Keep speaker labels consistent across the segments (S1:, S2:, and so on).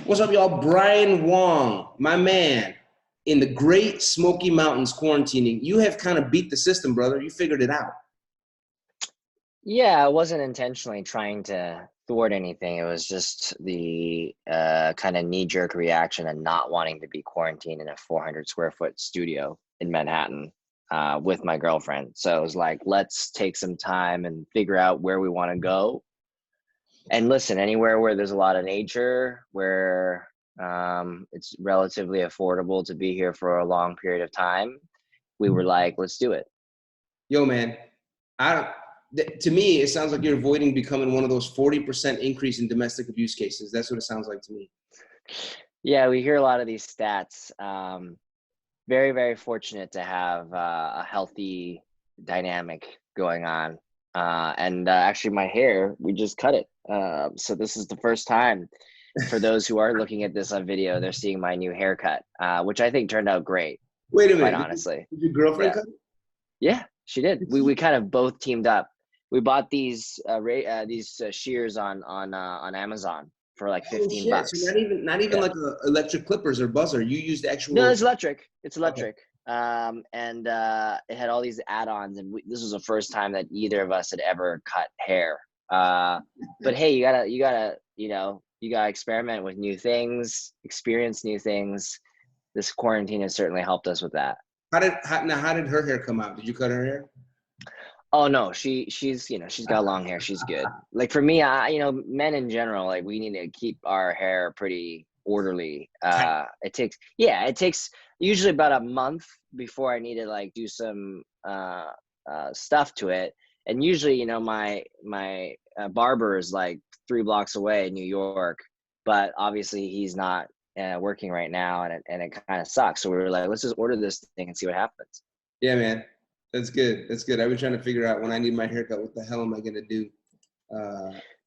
S1: What's up, y'all? Brian Wong, my man, in the Great Smoky Mountains quarantining. You have kind of beat the system, brother. You figured it out.
S2: Yeah, I wasn't intentionally trying to thwart anything. It was just the kind of knee-jerk reaction and not wanting to be quarantined in a 400 square foot studio in Manhattan with my girlfriend. So it was like, let's take some time and figure out where we want to go. And listen, anywhere where there's a lot of nature, where it's relatively affordable to be here for a long period of time, we were like, let's do it.
S1: Yo, man, to me, it sounds like you're avoiding becoming one of those 40% increase in domestic abuse cases. That's what it sounds like to me.
S2: Yeah, we hear a lot of these stats. Very, very fortunate to have a healthy dynamic going on. And actually my hair, we just cut it. So this is the first time for those who are looking at this on video, they're seeing my new haircut, which I think turned out great.
S1: Wait a minute.
S2: Quite honestly.
S1: Did your girlfriend cut it?
S2: Yeah, she did. We kind of both teamed up. We bought these shears on Amazon for like $15.
S1: So not even like electric clippers or buzzer. You used actual.
S2: No, it's electric. It's electric.
S1: Okay.
S2: And it had all these add-ons, and this was the first time that either of us had ever cut hair. But hey, you gotta experiment with new things, experience new things. This quarantine has certainly helped us with that.
S1: How did her hair come out? Did you cut her hair?
S2: Oh no, she's got long hair. She's good. Like for me, men in general, like we need to keep our hair pretty orderly. It takes usually about a month before I need to like do some stuff to it. And usually, my barber is like 3 blocks away in New York, but obviously he's not working right now, and it kind of sucks. So we were like, let's just order this thing and see what happens.
S1: Yeah, man. That's good. That's good. I've been trying to figure out when I need my haircut, what the hell am I going to do?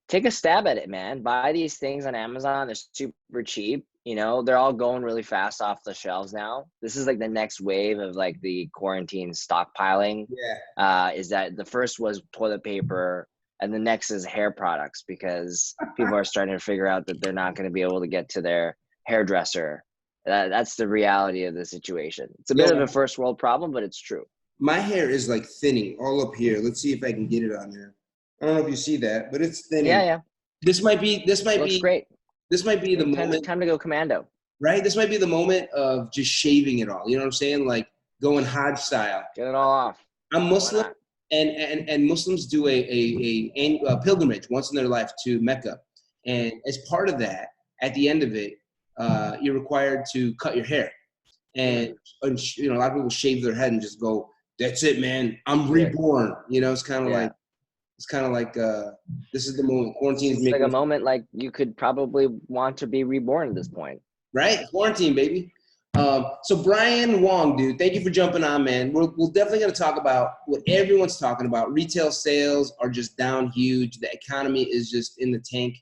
S2: Take a stab at it, man. Buy these things on Amazon. They're super cheap. They're all going really fast off the shelves now. This is like the next wave of like the quarantine stockpiling.
S1: Yeah.
S2: Is that the first was toilet paper, and the next is hair products, because people are starting to figure out that they're not going to be able to get to their hairdresser. That's the reality of the situation. It's a bit of a first world problem, but it's true.
S1: My hair is like thinning all up here. Let's see if I can get it on there. I don't know if you see that, but it's thinning.
S2: Yeah.
S1: This might be
S2: great.
S1: This might be the moment.
S2: Time to go commando.
S1: Right? This might be the moment of just shaving it all. You know what I'm saying? Like going Hajj style.
S2: Get it all off.
S1: I'm Muslim, and Muslims do a pilgrimage once in their life to Mecca. And as part of that, at the end of it, you're required to cut your hair. And a lot of people shave their head and just go, that's it, man. I'm reborn. It's kind of like this is the moment. Quarantine is
S2: like a moment like you could probably want to be reborn at this point.
S1: Right? Quarantine, baby. So Brian Wong, dude, thank you for jumping on, man. We're definitely going to talk about what everyone's talking about. Retail sales are just down huge. The economy is just in the tank.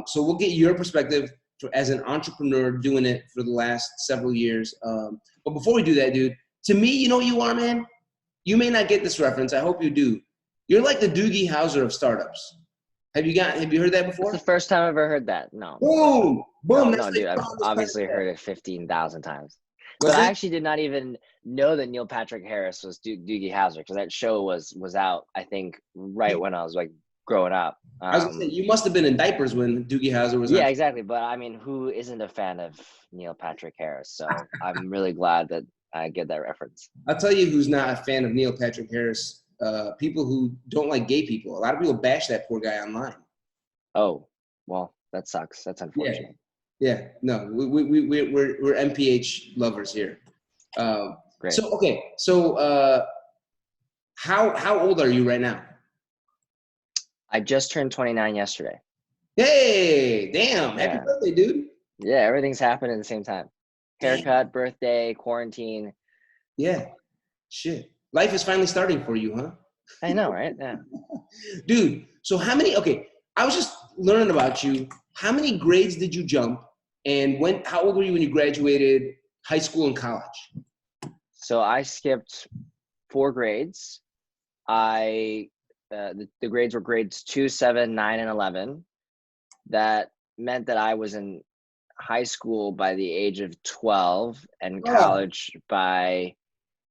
S1: So we'll get your perspective as an entrepreneur doing it for the last several years. But before we do that, dude, to me, you know what you are, man? You may not get this reference. I hope you do. You're like the Doogie Howser of startups. Have you heard that before?
S2: It's the first time I've ever heard that. No.
S1: Boom.
S2: No, dude. I've obviously heard it 15,000 times. But I actually did not even know that Neil Patrick Harris was Doogie Howser, because that show was out, I think, right when I was like growing up.
S1: I was gonna say, you must have been in diapers when Doogie Howser was.
S2: Yeah, exactly. But I mean, who isn't a fan of Neil Patrick Harris? So I'm really glad that I get that reference.
S1: I'll tell you who's not a fan of Neil Patrick Harris. People who don't like gay people. A lot of people bash that poor guy online.
S2: Oh, well, that sucks. That's unfortunate.
S1: Yeah. No, we're MPH lovers here.
S2: Great.
S1: So okay. So how old are you right now?
S2: I just turned 29 yesterday.
S1: Hey, damn! Happy birthday, dude.
S2: Yeah, everything's happening at the same time. Haircut, birthday, quarantine.
S1: Yeah. Shit. Life is finally starting for you, huh?
S2: I know, right? Yeah.
S1: Dude, so I was just learning about you. How many grades did you jump? And how old were you when you graduated high school and college? So
S2: I skipped 4 grades. The grades were grades 2, 7, 9, and 11. That meant that I was in high school by the age of 12 and
S1: Oh,
S2: college by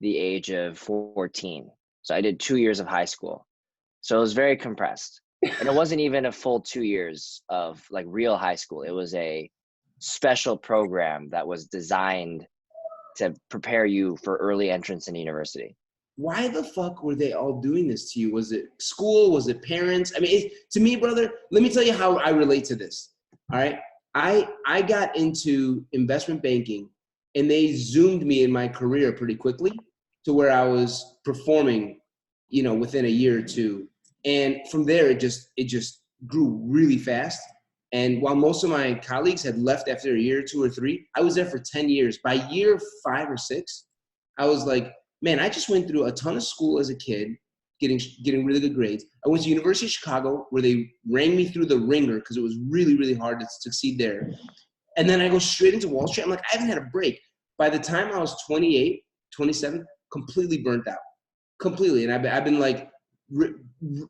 S2: the age of 14. So I did 2 years of high school. So it was very compressed. And it wasn't even a full 2 years of like real high school. It was a special program that was designed to prepare you for early entrance in university.
S1: why the fuck were they all doing this to you? Was it school? Was it parents? I mean, to me, brother, let me tell you how I relate to this. All right. I got into investment banking and they zoomed me in my career pretty quickly to where I was performing, within a year or two. And from there, it just grew really fast. And while most of my colleagues had left after a year, 2 or 3, I was there for 10 years. By year 5 or 6, I was like, man, I just went through a ton of school as a kid, getting really good grades. I went to University of Chicago where they ran me through the ringer because it was really, really hard to succeed there. And then I go straight into Wall Street. I'm like, I haven't had a break. By the time I was 28, 27, completely burnt out. Completely. And I've been like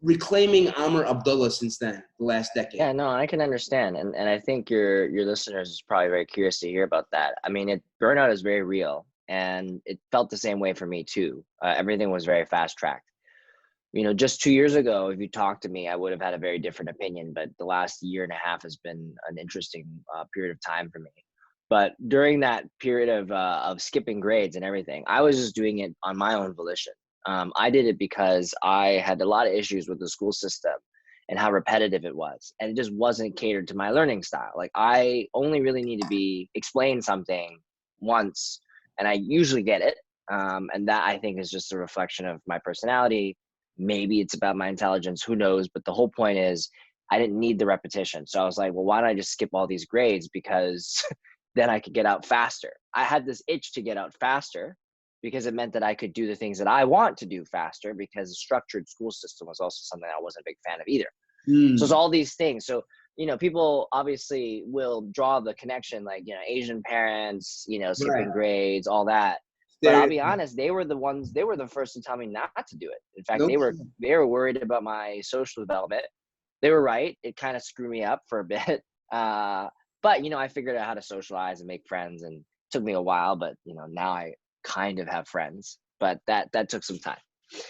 S1: reclaiming Amr Abdullah since then, the last decade.
S2: Yeah, no, I can understand. And I think your listeners is probably very curious to hear about that. I mean, burnout is very real. And it felt the same way for me too. Everything was very fast tracked. Just 2 years ago, if you talked to me, I would have had a very different opinion. But the last year and a half has been an interesting period of time for me. But during that period of skipping grades and everything, I was just doing it on my own volition. I did it because I had a lot of issues with the school system and how repetitive it was. And it just wasn't catered to my learning style. Like I only really need to be explained something once, and I usually get it. And that I think is just a reflection of my personality. Maybe it's about my intelligence, who knows? But the whole point is I didn't need the repetition. So I was like, well, why don't I just skip all these grades? Because then I could get out faster. I had this itch to get out faster because it meant that I could do the things that I want to do faster, because the structured school system was also something I wasn't a big fan of either. So it's all these things. So, people obviously will draw the connection, like, Asian parents, skipping grades, all that. But I'll be honest, they were the first to tell me not to do it. In fact, they were worried about my social development. They were right. It kind of screwed me up for a bit. But, I figured out how to socialize and make friends, and it took me a while, but, now I kind of have friends, but that took some time.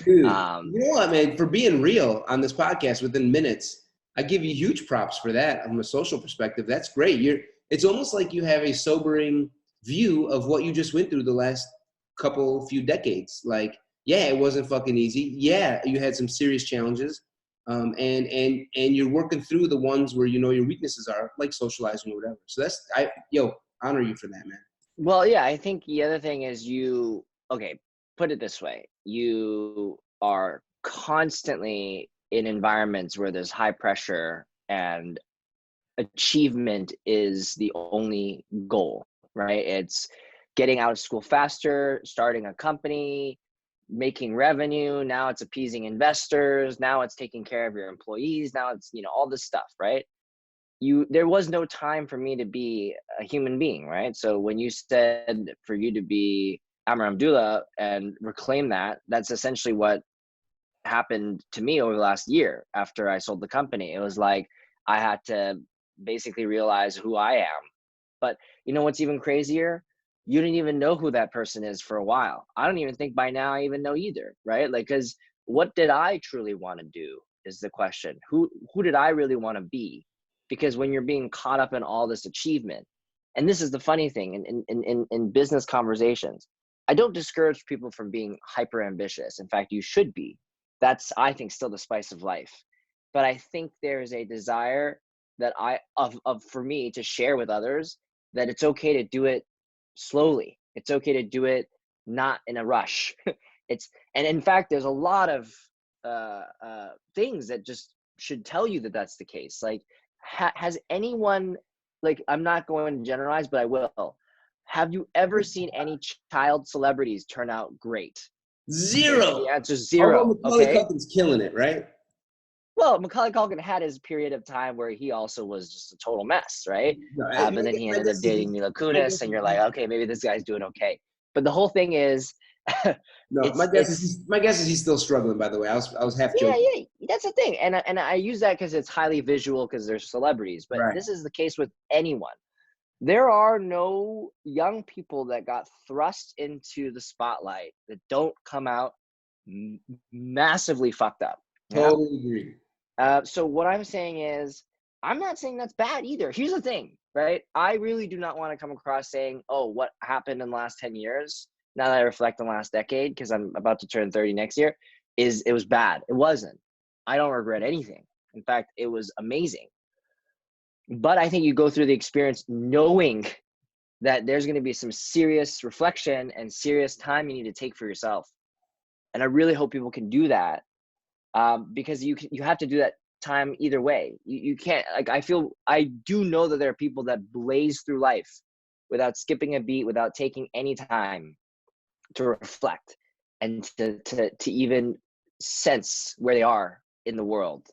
S1: Dude, you know what, man? For being real on this podcast within minutes, I give you huge props for that from a social perspective. That's great. It's almost like you have a sobering view of what you just went through the last few decades. Like, yeah, it wasn't fucking easy. Yeah, you had some serious challenges. And you're working through the ones where your weaknesses are, like socializing or whatever. So honor you for that, man.
S2: Well, yeah, I think the other thing is put it this way. You are constantly in environments where there's high pressure and achievement is the only goal, right? It's getting out of school faster, starting a company, making revenue. Now it's appeasing investors. Now it's taking care of your employees. Now it's, all this stuff, right? There was no time for me to be a human being, right? So when you said for you to be Amr Abdullah and reclaim that's essentially what happened to me over the last year after I sold the company. It was like I had to basically realize who I am. But what's even crazier? You didn't even know who that person is for a while. I don't even think by now I even know either, right? Like, because what did I truly want to do is the question. Who did I really want to be? Because when you're being caught up in all this achievement, and this is the funny thing in business conversations, I don't discourage people from being hyper ambitious. In fact, you should be. That's, I think, still the spice of life. But I think there is a desire that for me to share with others that it's okay to do it slowly. It's okay to do it not in a rush. And in fact, there's a lot of things that just should tell you that that's the case. Like, has anyone, like, I'm not going to generalize, but I will. Have you ever seen any child celebrities turn out great?
S1: Zero.
S2: The answer is zero.
S1: Although Macaulay Culkin's killing it, right?
S2: Well, Macaulay Culkin had his period of time where he also was just a total mess, right? But then he ended up dating Mila Kunis, and you're like, okay, maybe this guy's doing okay. But the whole thing is,
S1: no, my guess is he's still struggling. By the way, I was half joking.
S2: Yeah, that's the thing, and I use that because it's highly visual because they're celebrities. But This is the case with anyone. There are no young people that got thrust into the spotlight that don't come out massively fucked up. Yeah.
S1: Totally agree.
S2: So what I'm saying is, I'm not saying that's bad either. Here's the thing, right? I really do not want to come across saying, oh, what happened in the last 10 years, now that I reflect on the last decade, because I'm about to turn 30 next year, is it was bad. It wasn't. I don't regret anything. In fact, it was amazing. But I think you go through the experience knowing that there's going to be some serious reflection and serious time you need to take for yourself. And I really hope people can do that, because you have to do that time either way. You can't, like, I do know that there are people that blaze through life without skipping a beat, without taking any time to reflect and to even sense where they are in the world.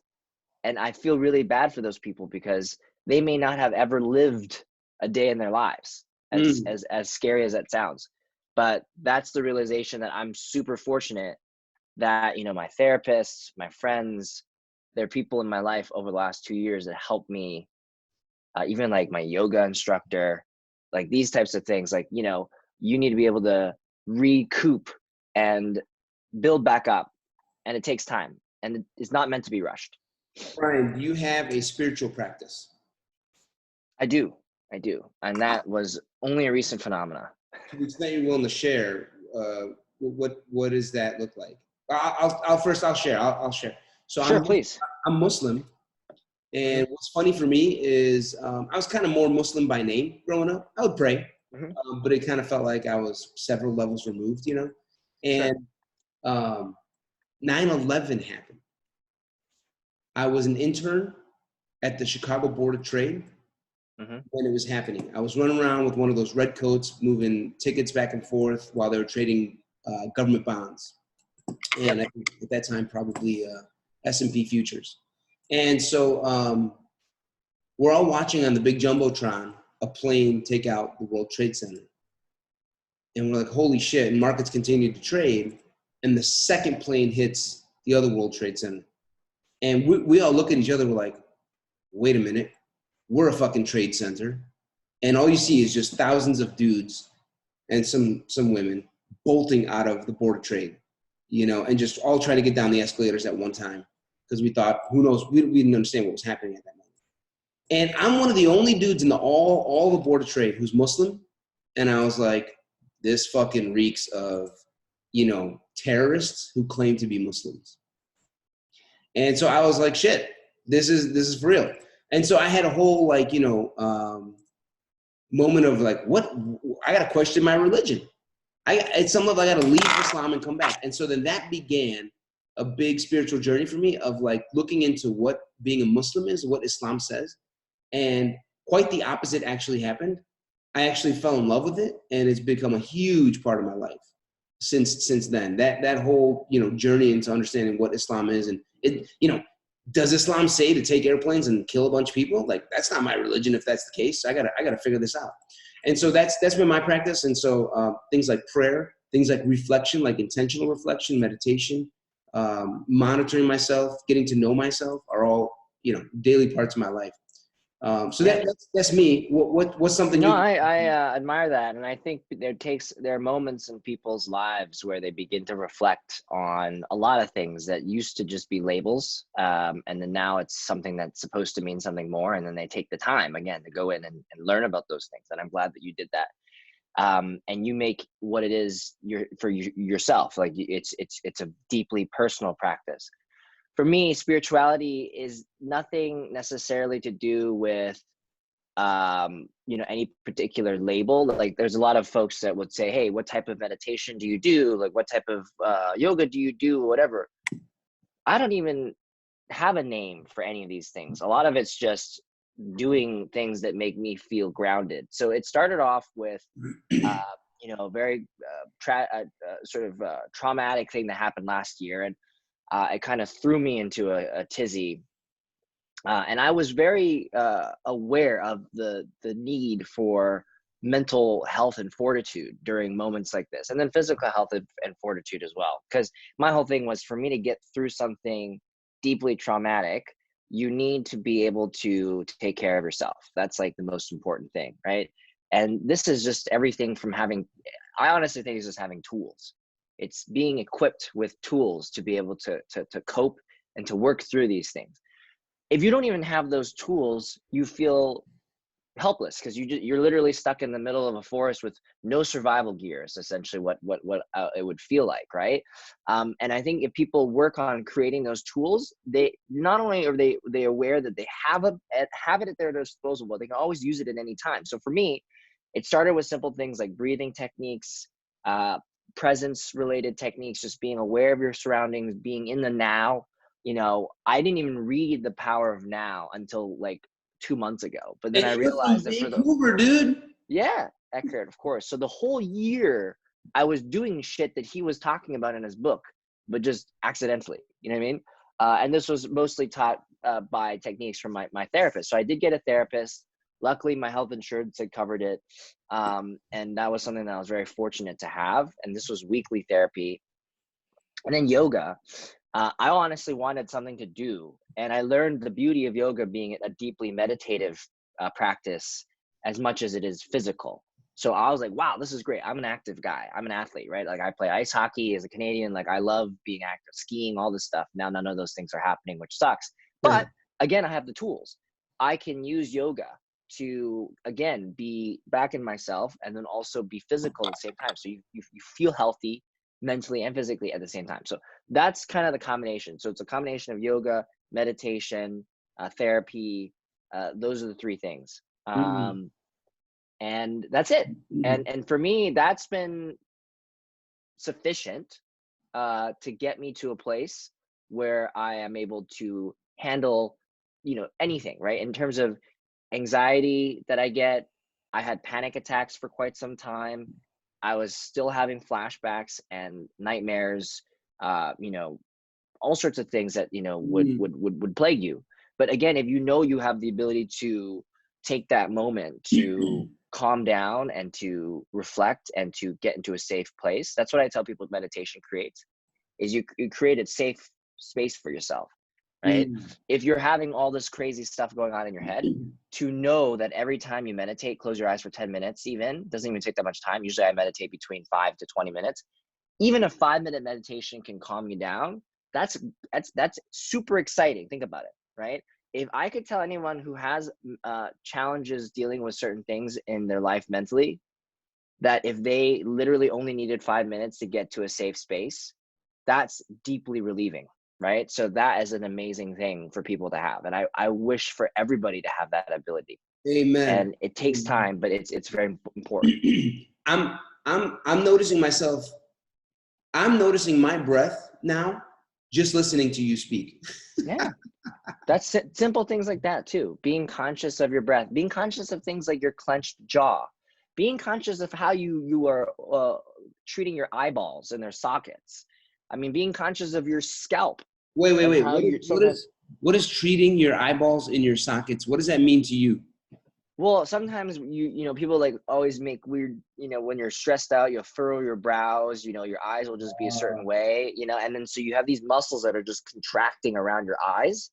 S2: And I feel really bad for those people because they may not have ever lived a day in their lives, as scary as that sounds. But that's the realization that I'm super fortunate that, my therapists, my friends, there are people in my life over the last 2 years that helped me, even like my yoga instructor, like these types of things. Like, you need to be able to recoup and build back up, and it takes time, and it's not meant to be rushed.
S1: Brian, do you have a spiritual practice?
S2: I do. And that was only a recent phenomena.
S1: To the extent you're willing to share, what does that look like? I'll share. I'll share. So
S2: Sure, please.
S1: I'm Muslim, and what's funny for me is I was kind of more Muslim by name growing up. I would pray, but it kind of felt like I was several levels removed, And 9/11 happened. I was an intern at the Chicago Board of Trade when it was happening. I was running around with one of those red coats, moving tickets back and forth while they were trading government bonds. And I think at that time, probably S&P futures. And so we're all watching on the big Jumbotron a plane take out the World Trade Center. And we're like, holy shit. And markets continued to trade. And the second plane hits the other World Trade Center. And we all look at each other, we're like, wait a minute, we're a fucking trade center. And all you see is just thousands of dudes and some women bolting out of the Board of Trade, and just all trying to get down the escalators at one time. Because we thought, who knows, we didn't understand what was happening at that moment. And I'm one of the only dudes in all the Board of Trade who's Muslim. And I was like, this fucking reeks of, terrorists who claim to be Muslims. And so I was like, shit, this is for real. And so I had a whole moment of like, what? I got to question my religion. At some level, I got to leave Islam and come back. And so then that began a big spiritual journey for me of like looking into what being a Muslim is, what Islam says. And quite the opposite actually happened. I actually fell in love with it, and it's become a huge part of my life since then. That whole journey into understanding what Islam is, and it does Islam say to take airplanes and kill a bunch of people? Like, that's not my religion if that's the case. I gotta figure this out. And so that's been my practice. And so things like prayer, things like reflection, like intentional reflection, meditation, monitoring myself, getting to know myself are all daily parts of my life. So that's me. What's something?
S2: No, I admire that, and I think there are moments in people's lives where they begin to reflect on a lot of things that used to just be labels, and then now it's something that's supposed to mean something more, and then they take the time again to go in and learn about those things. And I'm glad that you did that, and you make what it is for yourself. Like it's a deeply personal practice. For me, spirituality is nothing necessarily to do with, any particular label. Like there's a lot of folks that would say, hey, what type of meditation do you do? Like what type of yoga do you do? Whatever. I don't even have a name for any of these things. A lot of it's just doing things that make me feel grounded. So it started off with, very traumatic thing that happened last year. And it kind of threw me into a tizzy. And I was very aware of the need for mental health and fortitude during moments like this, and then physical health and fortitude as well. Because my whole thing was for me to get through something deeply traumatic, you need to be able to take care of yourself. That's like the most important thing, right? And this is just everything from having, I honestly think it's just having tools. It's being equipped with tools to be able to cope and to work through these things. If you don't even have those tools, you feel helpless because you're literally stuck in the middle of a forest with no survival gear. Is essentially what it would feel like, right? And I think if people work on creating those tools, they not only are they aware that they have it at their disposal, but they can always use it at any time. So for me, it started with simple things like breathing techniques, presence related techniques, just being aware of your surroundings, being in the now. I didn't even read The Power of Now until like 2 months ago, but then
S1: And
S2: I
S1: you're from
S2: realized that
S1: Vancouver, dude.
S2: yeah, Eckhart, of course. So the whole year I was doing shit that he was talking about in his book, but just accidentally, you know what I mean? And this was mostly taught by techniques from my therapist. So I did get a therapist. Luckily, my health insurance had covered it. And that was something that I was very fortunate to have. And this was weekly therapy. And then yoga. I honestly wanted something to do. And I learned the beauty of yoga being a deeply meditative practice as much as it is physical. So I was like, wow, this is great. I'm an active guy. I'm an athlete, right? Like I play ice hockey as a Canadian. Like I love being active, skiing, all this stuff. Now none of those things are happening, which sucks. But again, I have the tools. I can use yoga to, again, be back in myself and then also be physical at the same time. So you feel healthy mentally and physically at the same time. So that's kind of the combination. So it's a combination of yoga, meditation, therapy. Those are the three things. And that's it. And for me, that's been sufficient to get me to a place where I am able to handle, anything, right? In terms of anxiety that I get, I had panic attacks for quite some time. I was still having flashbacks and nightmares, all sorts of things that, would plague you. But again, if you have the ability to take that moment to calm down and to reflect and to get into a safe place, that's what I tell people meditation creates, is you create a safe space for yourself, right? If you're having all this crazy stuff going on in your head, to know that every time you meditate, close your eyes for 10 minutes, doesn't even take that much time. Usually I meditate between 5 to 20 minutes. Even a 5-minute meditation can calm you down. That's super exciting. Think about it, right? If I could tell anyone who has challenges dealing with certain things in their life mentally, that if they literally only needed 5 minutes to get to a safe space, that's deeply relieving, right? So that is an amazing thing for people to have. And I wish for everybody to have that ability.
S1: Amen.
S2: And it takes time, but it's very important.
S1: I'm noticing myself. I'm noticing my breath now, just listening to you speak.
S2: Yeah. That's simple things like that too. Being conscious of your breath, being conscious of things like your clenched jaw, being conscious of how you are treating your eyeballs and their sockets. I mean, being conscious of your scalp.
S1: Wait. What is treating your eyeballs in your sockets? What does that mean to you?
S2: Well, sometimes people like always make weird, when you're stressed out, you'll furrow your brows, your eyes will just be a certain way, and then so you have these muscles that are just contracting around your eyes.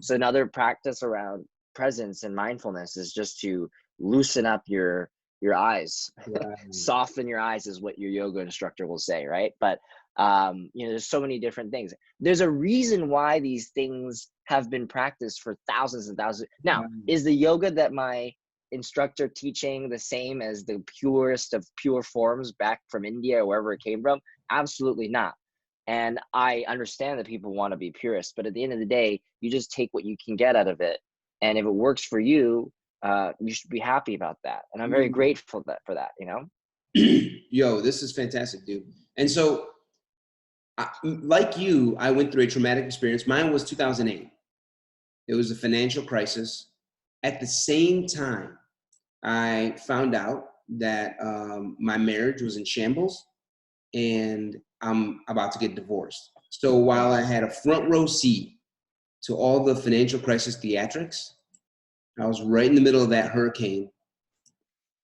S2: So another practice around presence and mindfulness is just to loosen up your eyes. Right. Soften your eyes is what your yoga instructor will say, right? But there's so many different things. There's a reason why these things have been practiced for thousands and thousands. Now, is the yoga that my instructor teaching the same as the purest of pure forms back from India or wherever it came from? Absolutely not. And I understand that people want to be purists, but at the end of the day, you just take what you can get out of it. And if it works for you, you should be happy about that. And I'm very grateful for that,
S1: Yo, this is fantastic, dude. And so, like you, I went through a traumatic experience. Mine was 2008. It was a financial crisis. At the same time, I found out that my marriage was in shambles and I'm about to get divorced. So while I had a front row seat to all the financial crisis theatrics, I was right in the middle of that hurricane.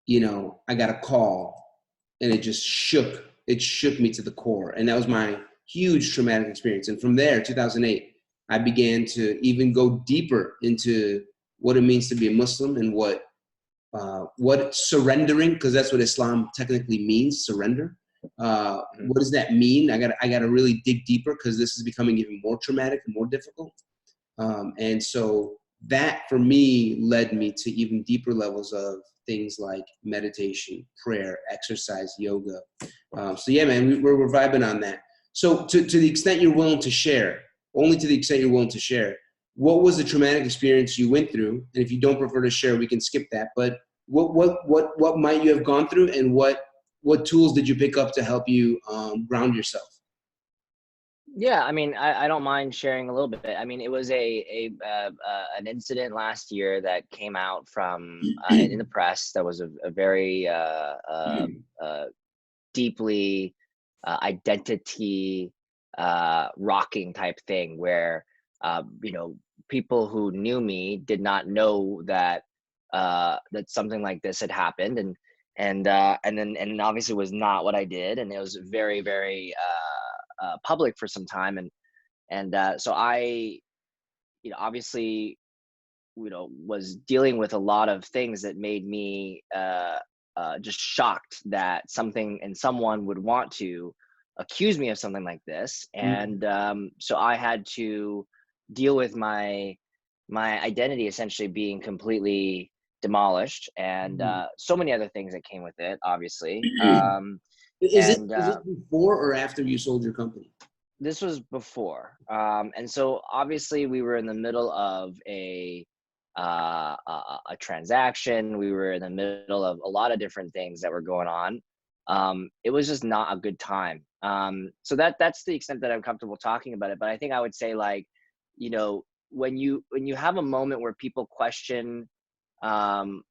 S1: I got a call and it just shook. It shook me to the core. And that was my huge traumatic experience. And from there, 2008, I began to even go deeper into what it means to be a Muslim and what surrendering, because that's what Islam technically means, surrender. What does that mean? I got to really dig deeper, because this is becoming even more traumatic and more difficult. And so that for me led me to even deeper levels of things like meditation, prayer, exercise, yoga. So yeah, man, we're vibing on that. So to the extent you're willing to share, only to the extent you're willing to share, what was the traumatic experience you went through? And if you don't prefer to share, we can skip that. But what might you have gone through, and what tools did you pick up to help you ground yourself?
S2: Yeah, I mean, I don't mind sharing a little bit. I mean, it was an incident last year that came out from in the press that was a very deeply identity rocking type thing, where you know, people who knew me did not know that that something like this had happened, and obviously was not what I did, and it was very, very public for some time, and so I, you know, obviously, you know, was dealing with a lot of things that made me just shocked that something and someone would want to accuse me of something like this, and so I had to deal with my identity essentially being completely demolished, and so many other things that came with it, obviously.
S1: Is
S2: And
S1: it before or after you sold your company?
S2: This was before, and so obviously we were in the middle of a transaction. We were in the middle of a lot of different things that were going on. It was just not a good time. So that's the extent that I'm comfortable talking about it. But I think I would say, like, you know, when you have a moment where people question um,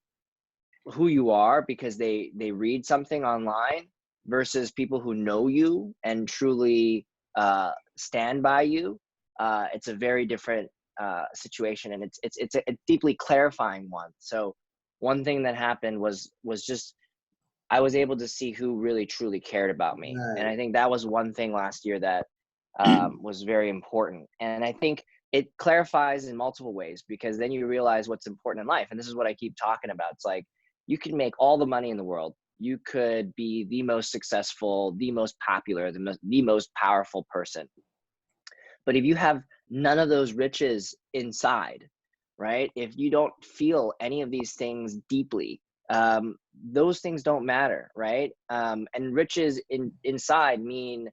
S2: who you are because they read something online, versus people who know you and truly stand by you, it's a very different situation, and it's a deeply clarifying one. So one thing that happened was just, I was able to see who really truly cared about me, and
S1: Right.
S2: I think that was one thing last year that was very important. And I think it clarifies in multiple ways, because then you realize what's important in life. And this is what I keep talking about. It's like, you can make all the money in the world, you could be the most successful, the most popular, the most powerful person, but if you have none of those riches inside, right? If you don't feel any of these things deeply, those things don't matter, right? And riches inside mean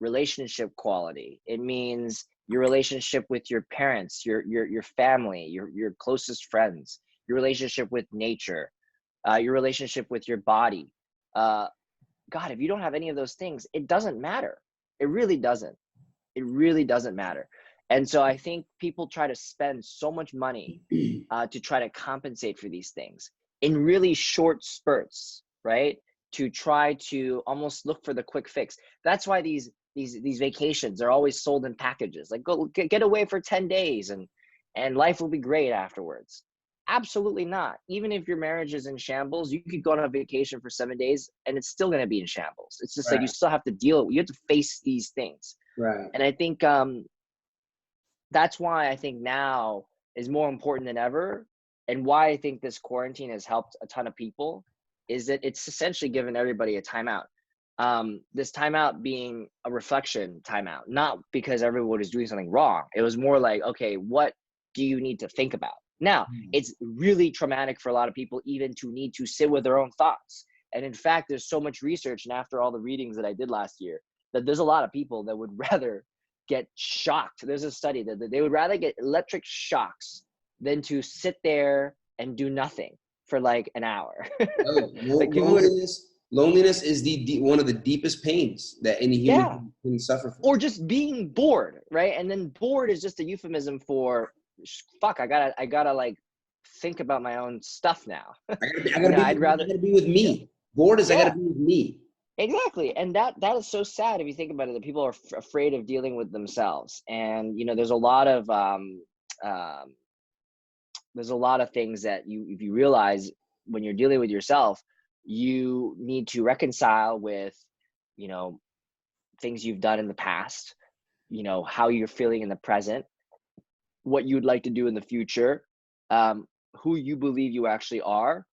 S2: relationship quality. It means your relationship with your parents, your family, your closest friends, your relationship with nature, your relationship with your body. God, if you don't have any of those things, it doesn't matter. It really doesn't. It really doesn't matter. And so I think people try to spend so much money to try to compensate for these things in really short spurts, right? To try to almost look for the quick fix. That's why these vacations are always sold in packages. Like, go get away for 10 days and life will be great afterwards. Absolutely not. Even if your marriage is in shambles, you could go on a vacation for 7 days and it's still going to be in shambles. It's just like, you
S1: Right.
S2: still have to you have to face these things.
S1: Right.
S2: And I think that's why I think now is more important than ever, and why I think this quarantine has helped a ton of people, is that it's essentially given everybody a timeout. This timeout being a reflection timeout, not because everyone is doing something wrong. It was more like, okay, what do you need to think about? Now, it's really traumatic for a lot of people even to need to sit with their own thoughts. And in fact, there's so much research, and after all the readings that I did last year, that there's a lot of people that would rather get shocked. There's a study that they would rather get electric shocks than to sit there and do nothing for like an hour. Like, people would,
S1: Loneliness is one of the deepest pains that any human
S2: yeah,
S1: can suffer from.
S2: or just being bored, right? And then bored is just a euphemism for, fuck, I gotta like think about my own stuff now.
S1: I
S2: You
S1: gotta
S2: know,
S1: be
S2: I'd rather,
S1: I gotta be with
S2: yeah,
S1: me. Bored is I gotta
S2: yeah,
S1: be with me.
S2: exactly. And that is so sad if you think about it, that people are afraid of dealing with themselves. And you know, um there's a lot of things that if you realize when you're dealing with yourself, you need to reconcile with, you know, things you've done in the past, you know, how you're feeling in the present, what you'd like to do in the future, who you believe you actually are.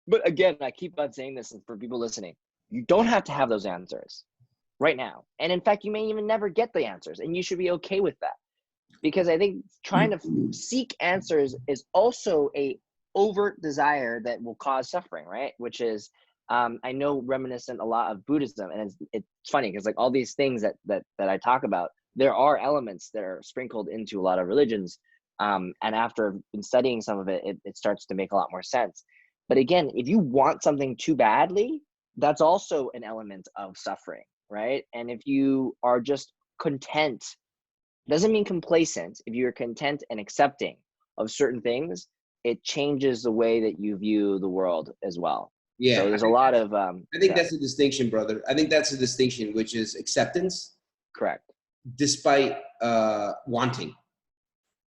S2: But again, I keep on saying this, and for people listening, you don't have to have those answers right now. And in fact, you may even never get the answers, and you should be okay with that. Because I think trying to seek answers is also a overt desire that will cause suffering, right? Which is, I know, reminiscent a lot of Buddhism. And it's funny because like all these things that I talk about, there are elements that are sprinkled into a lot of religions. And after been studying some of it, it starts to make a lot more sense. But again, if you want something too badly, that's also an element of suffering, right? And if you are just content, doesn't mean complacent. If you're content and accepting of certain things, it changes the way that you view the world as well.
S1: Yeah.
S2: So there's a lot of.
S1: I think that's a distinction, brother. I think that's a distinction, which is acceptance.
S2: Correct.
S1: Despite wanting.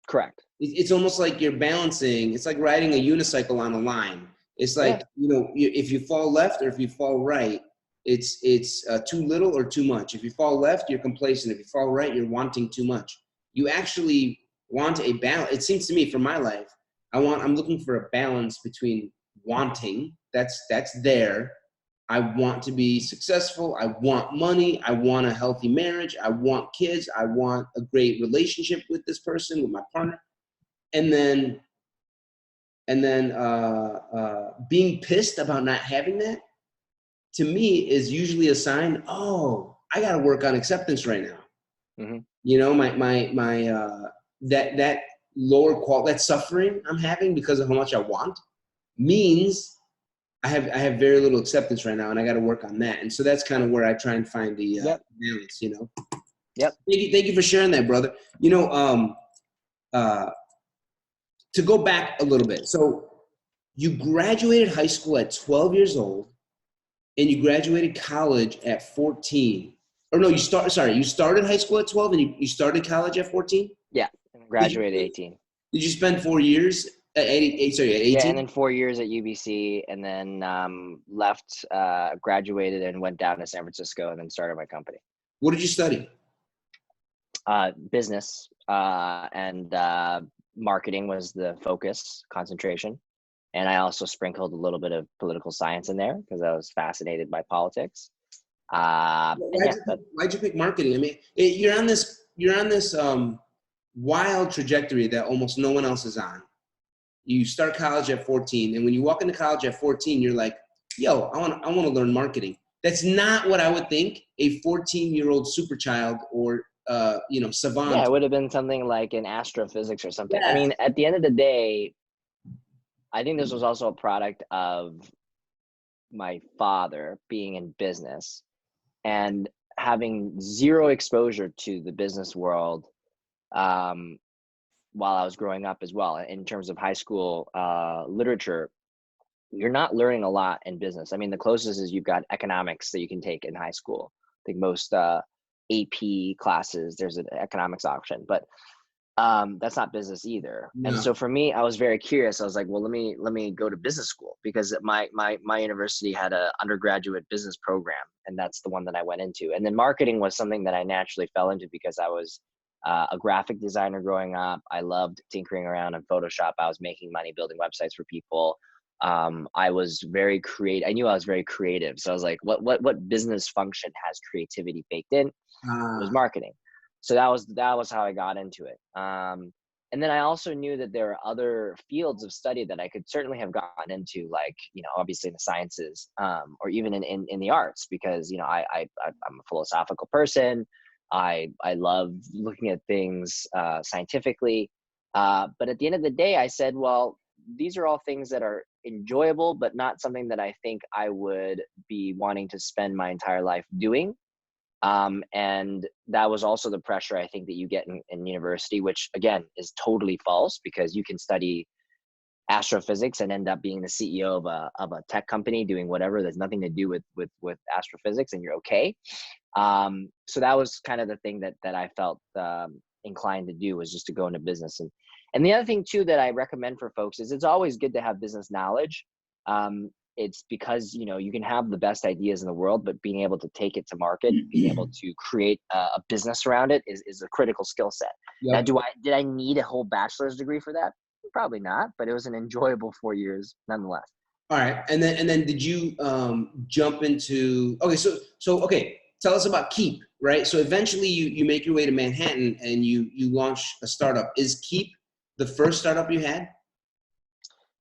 S2: Correct.
S1: It's almost like you're balancing. It's like riding a unicycle on a line. It's like, if you fall left or if you fall right, it's too little or too much. If you fall left, you're complacent. If you fall right, you're wanting too much. You actually want a balance. It seems to me, from my life, I'm looking for a balance between wanting. That's there. I want to be successful. I want money. I want a healthy marriage. I want kids. I want a great relationship with this person, with my partner. And then being pissed about not having that, to me, is usually a sign, oh, I got to work on acceptance right now. Mm-hmm. You know, that lower quality, that suffering I'm having because of how much I want, means I have very little acceptance right now, and I got to work on that. And so that's kind of where I try and find the balance, you know?
S2: Yep.
S1: Thank you for sharing that, brother. You know, to go back a little bit. So you graduated high school at 12 years old, and you graduated college at 14. Or no, you started high school at 12 and you started college at 14?
S2: Yeah, and graduated at 18.
S1: Did you spend 4 years at 18?
S2: Yeah, and then 4 years at UBC, and then left, graduated, and went down to San Francisco, and then started my company.
S1: What did you study?
S2: Business, and marketing was the focus, concentration. And I also sprinkled a little bit of political science in there because I was fascinated by politics.
S1: Why'd you pick marketing? I mean, you're on this wild trajectory that almost no one else is on. You start college at 14, and when you walk into college at 14, you're like, yo, I want to learn marketing. That's not what I would think a 14-year-old super child or savant.
S2: Yeah, it would have been something like in astrophysics or something. Yeah. I mean, at the end of the day, I think this was also a product of my father being in business and having zero exposure to the business world while I was growing up as well. In terms of high school literature, you're not learning a lot in business. I mean, the closest is you've got economics that you can take in high school. I think most AP classes, there's an economics option, but that's not business either. No. And so for me, I was very curious. I was like, well, let me go to business school, because my university had an undergraduate business program, and that's the one that I went into. And then marketing was something that I naturally fell into because I was a graphic designer growing up. I loved tinkering around in Photoshop. I was making money building websites for people. I was very creative. I knew I was very creative. So I was like, what business function has creativity baked in? It was marketing. So that was how I got into it. And then I also knew that there are other fields of study that I could certainly have gotten into, like, obviously in the sciences, or even in the arts, because, I'm a philosophical person. I love looking at things scientifically. But at the end of the day, I said, well, these are all things that are enjoyable, but not something that I think I would be wanting to spend my entire life doing. And that was also the pressure I think that you get in university, which again is totally false, because you can study astrophysics and end up being the CEO of a tech company doing whatever. There's nothing to do with astrophysics, and you're okay. So that was kind of the thing that I felt inclined to do, was just to go into business. And the other thing too that I recommend for folks is it's always good to have business knowledge. it's because, you can have the best ideas in the world, but being able to take it to market, being able to create a business around it is a critical skill set. Now,
S1: Yep.
S2: did I need a whole bachelor's degree for that? Probably not, but it was an enjoyable 4 years nonetheless.
S1: All right. And then did you jump into, okay, so tell us about Keep, right? So eventually you make your way to Manhattan and you launch a startup. Is Keep the first startup you had?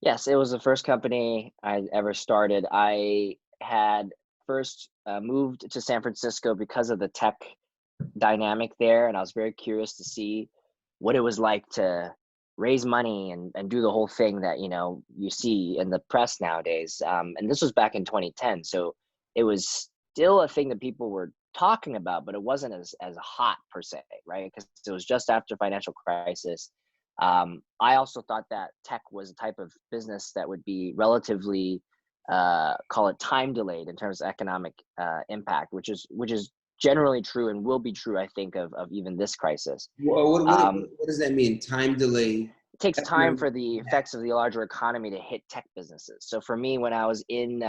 S2: Yes, it was the first company I ever started. I had first moved to San Francisco because of the tech dynamic there, and I was very curious to see what it was like to raise money and do the whole thing that you see in the press nowadays. And this was back in 2010, so it was still a thing that people were talking about, but it wasn't as hot per se, right? Because it was just after financial crisis. I also thought that tech was a type of business that would be relatively call it time delayed in terms of economic impact, which is generally true and will be true, I think, of even this crisis.
S1: Well, what does that mean? Time delay?
S2: It takes time for the effects of the larger economy to hit tech businesses. So for me, when I was in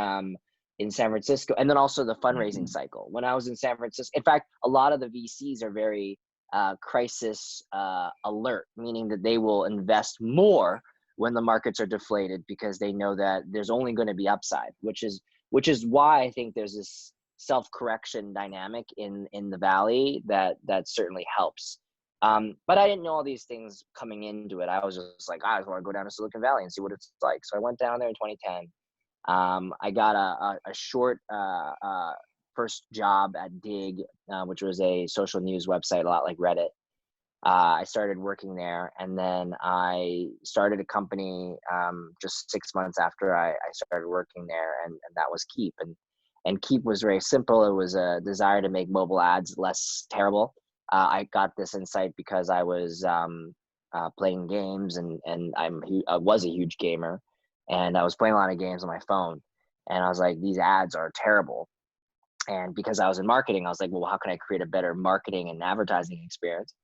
S2: San Francisco, and then also the fundraising cycle, when I was in San Francisco, in fact, a lot of the VCs are very crisis alert, meaning that they will invest more when the markets are deflated because they know that there's only going to be upside, which is why I think there's this self-correction dynamic in the valley that certainly helps. But I didn't know all these things coming into it. I was just like, I just want to go down to Silicon Valley and see what it's like. So I went down there in 2010. I got a short first job at Dig, which was a social news website, a lot like Reddit. I started working there, and then I started a company just 6 months after I started working there, and that was Keep. And Keep was very simple. It was a desire to make mobile ads less terrible. I got this insight because I was playing games, and I was a huge gamer, and I was playing a lot of games on my phone, and I was like, these ads are terrible. And because I was in marketing, I was like, well, how can I create a better marketing and advertising experience?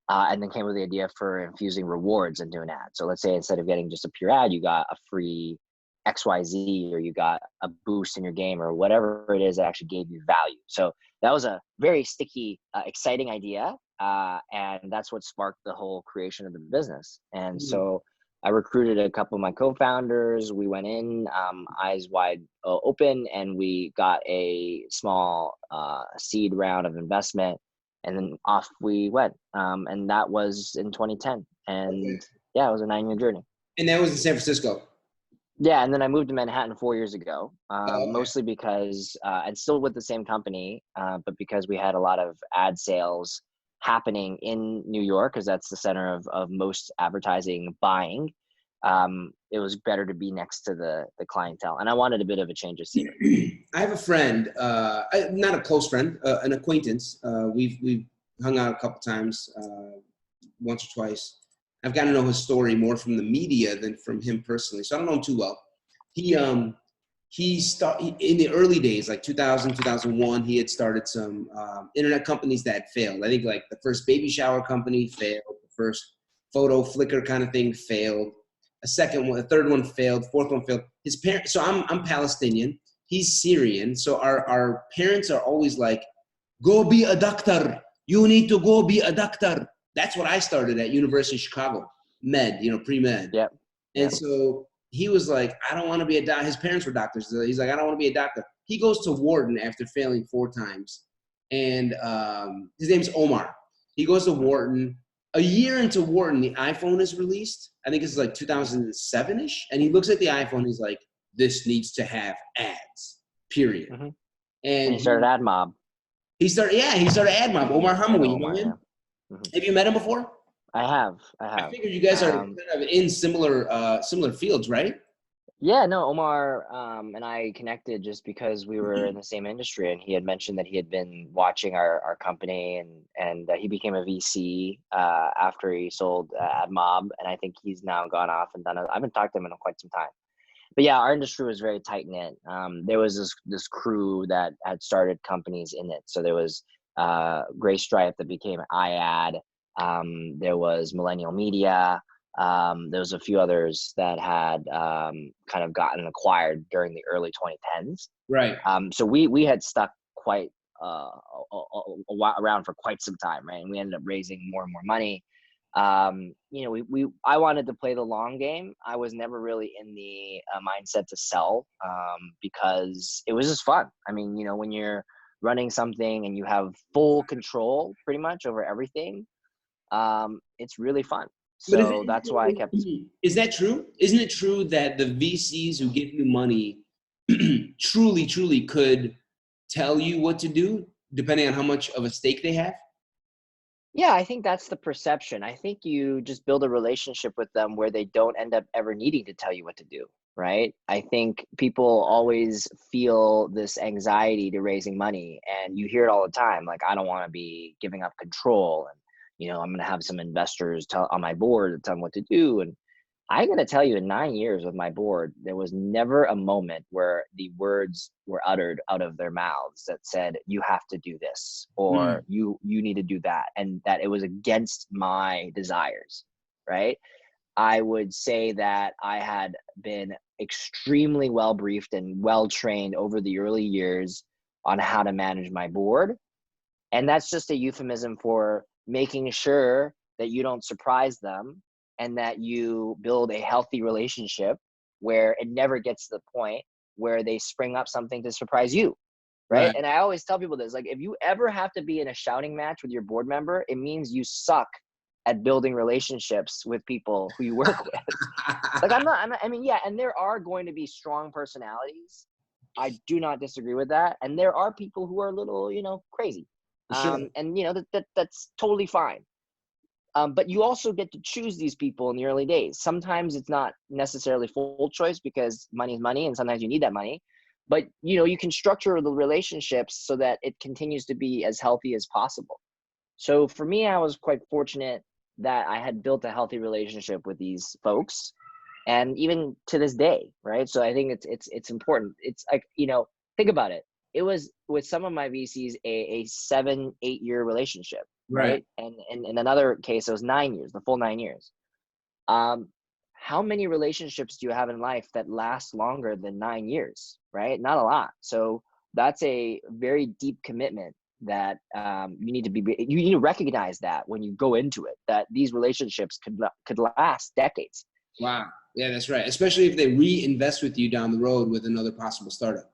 S2: And then came with the idea for infusing rewards into an ad. So let's say instead of getting just a pure ad, you got a free XYZ, or you got a boost in your game, or whatever it is that actually gave you value. So that was a very sticky, exciting idea. And that's what sparked the whole creation of the business. And so I recruited a couple of my co-founders. We went in eyes wide open, and we got a small seed round of investment, and then off we went. And that was in 2010. And yeah, it was a 9-year journey.
S1: And that was in San Francisco.
S2: Yeah, and then I moved to Manhattan 4 years ago, mostly because, and still with the same company, but because we had a lot of ad sales happening in New York, because that's the center of most advertising buying. It was better to be next to the clientele, and I wanted a bit of a change of scenery.
S1: I have a friend, not a close friend, an acquaintance. We've hung out a couple times, once or twice. I've gotten to know his story more from the media than from him personally, so I don't know him too well. He started in the early days, like 2000, 2001. He had started some internet companies that had failed. I think like the first baby shower company failed, the first photo Flickr kind of thing failed. A second one, a third one failed, fourth one failed. His parents. So I'm Palestinian. He's Syrian. So our parents are always like, "Go be a doctor. You need to go be a doctor." That's what I started at University of Chicago, med, pre-med.
S2: Yep.
S1: And so he was like, I don't want to be a doctor. His parents were doctors. So he's like, I don't want to be a doctor. He goes to Wharton after failing 4 times. And his name's Omar. He goes to Wharton. A year into Wharton, the iPhone is released. I think it's like 2007-ish. And he looks at the iPhone. He's like, this needs to have ads, period.
S2: Mm-hmm.
S1: And
S2: he started AdMob.
S1: He started AdMob. Omar Hamawi, you know him?
S2: Mm-hmm.
S1: Have you met him before?
S2: I have.
S1: I figured you guys are kind of in similar fields, right?
S2: Yeah, no, Omar and I connected just because we were in the same industry, and he had mentioned that he had been watching our company, and he became a VC after he sold AdMob, and I think he's now gone off and I haven't talked to him in quite some time. But yeah, our industry was very tight knit. There was this crew that had started companies in it. So there was Gray Stripe that became iAd. There was Millennial Media. There was a few others that had kind of gotten acquired during the early 2010s.
S1: Right.
S2: So we had stuck quite a while around for quite some time, right? And we ended up raising more and more money. You know, I wanted to play the long game. I was never really in the mindset to sell because it was just fun. I mean, you know, when you're running something and you have full control pretty much over everything, it's really fun.
S1: But
S2: So that's why I kept.
S1: is that true? Isn't it true that the VCs who give you money truly could tell you what to do depending on how much of a stake they have?
S2: Yeah, I think that's the perception. I think you just build a relationship with them where they don't end up ever needing to tell you what to do, right? I think people always feel this anxiety to raising money, and you hear it all the time. Like, I don't want to be giving up control, and you know, I'm going to have some investors tell on my board to tell them what to do. And I'm going to tell you, in 9 years with my board, there was never a moment where the words were uttered out of their mouths that said, you have to do this, or you need to do that, and that it was against my desires, right? I would say that I had been extremely well briefed and well trained over the early years on how to manage my board. And that's just a euphemism for making sure that you don't surprise them and that you build a healthy relationship where it never gets to the point where they spring up something to surprise you. Right.
S1: Right.
S2: And I always tell people this, like, if you ever have to be in a shouting match with your board member, it means you suck at building relationships with people who you work with. Like, I mean, yeah. And there are going to be strong personalities. I do not disagree with that. And there are people who are a little, you know, crazy.
S1: For sure.
S2: And you know, that's totally fine. But you also get to choose these people in the early days. Sometimes it's not necessarily full choice because money is money, and sometimes you need that money. But you know, you can structure the relationships so that it continues to be as healthy as possible. So for me, I was quite fortunate that I had built a healthy relationship with these folks, and even to this day, right? So I think it's important. It's like, you know, think about it. It was with some of my VCs a 7-8 year relationship,
S1: Right.
S2: right? And in another case, it was 9 years, the full 9 years. How many relationships do you have in life that last longer than 9 years, right? Not a lot. So that's a very deep commitment that you need to recognize that when you go into it, that these relationships could last decades.
S1: Wow. Yeah, that's right. Especially if they reinvest with you down the road with another possible startup.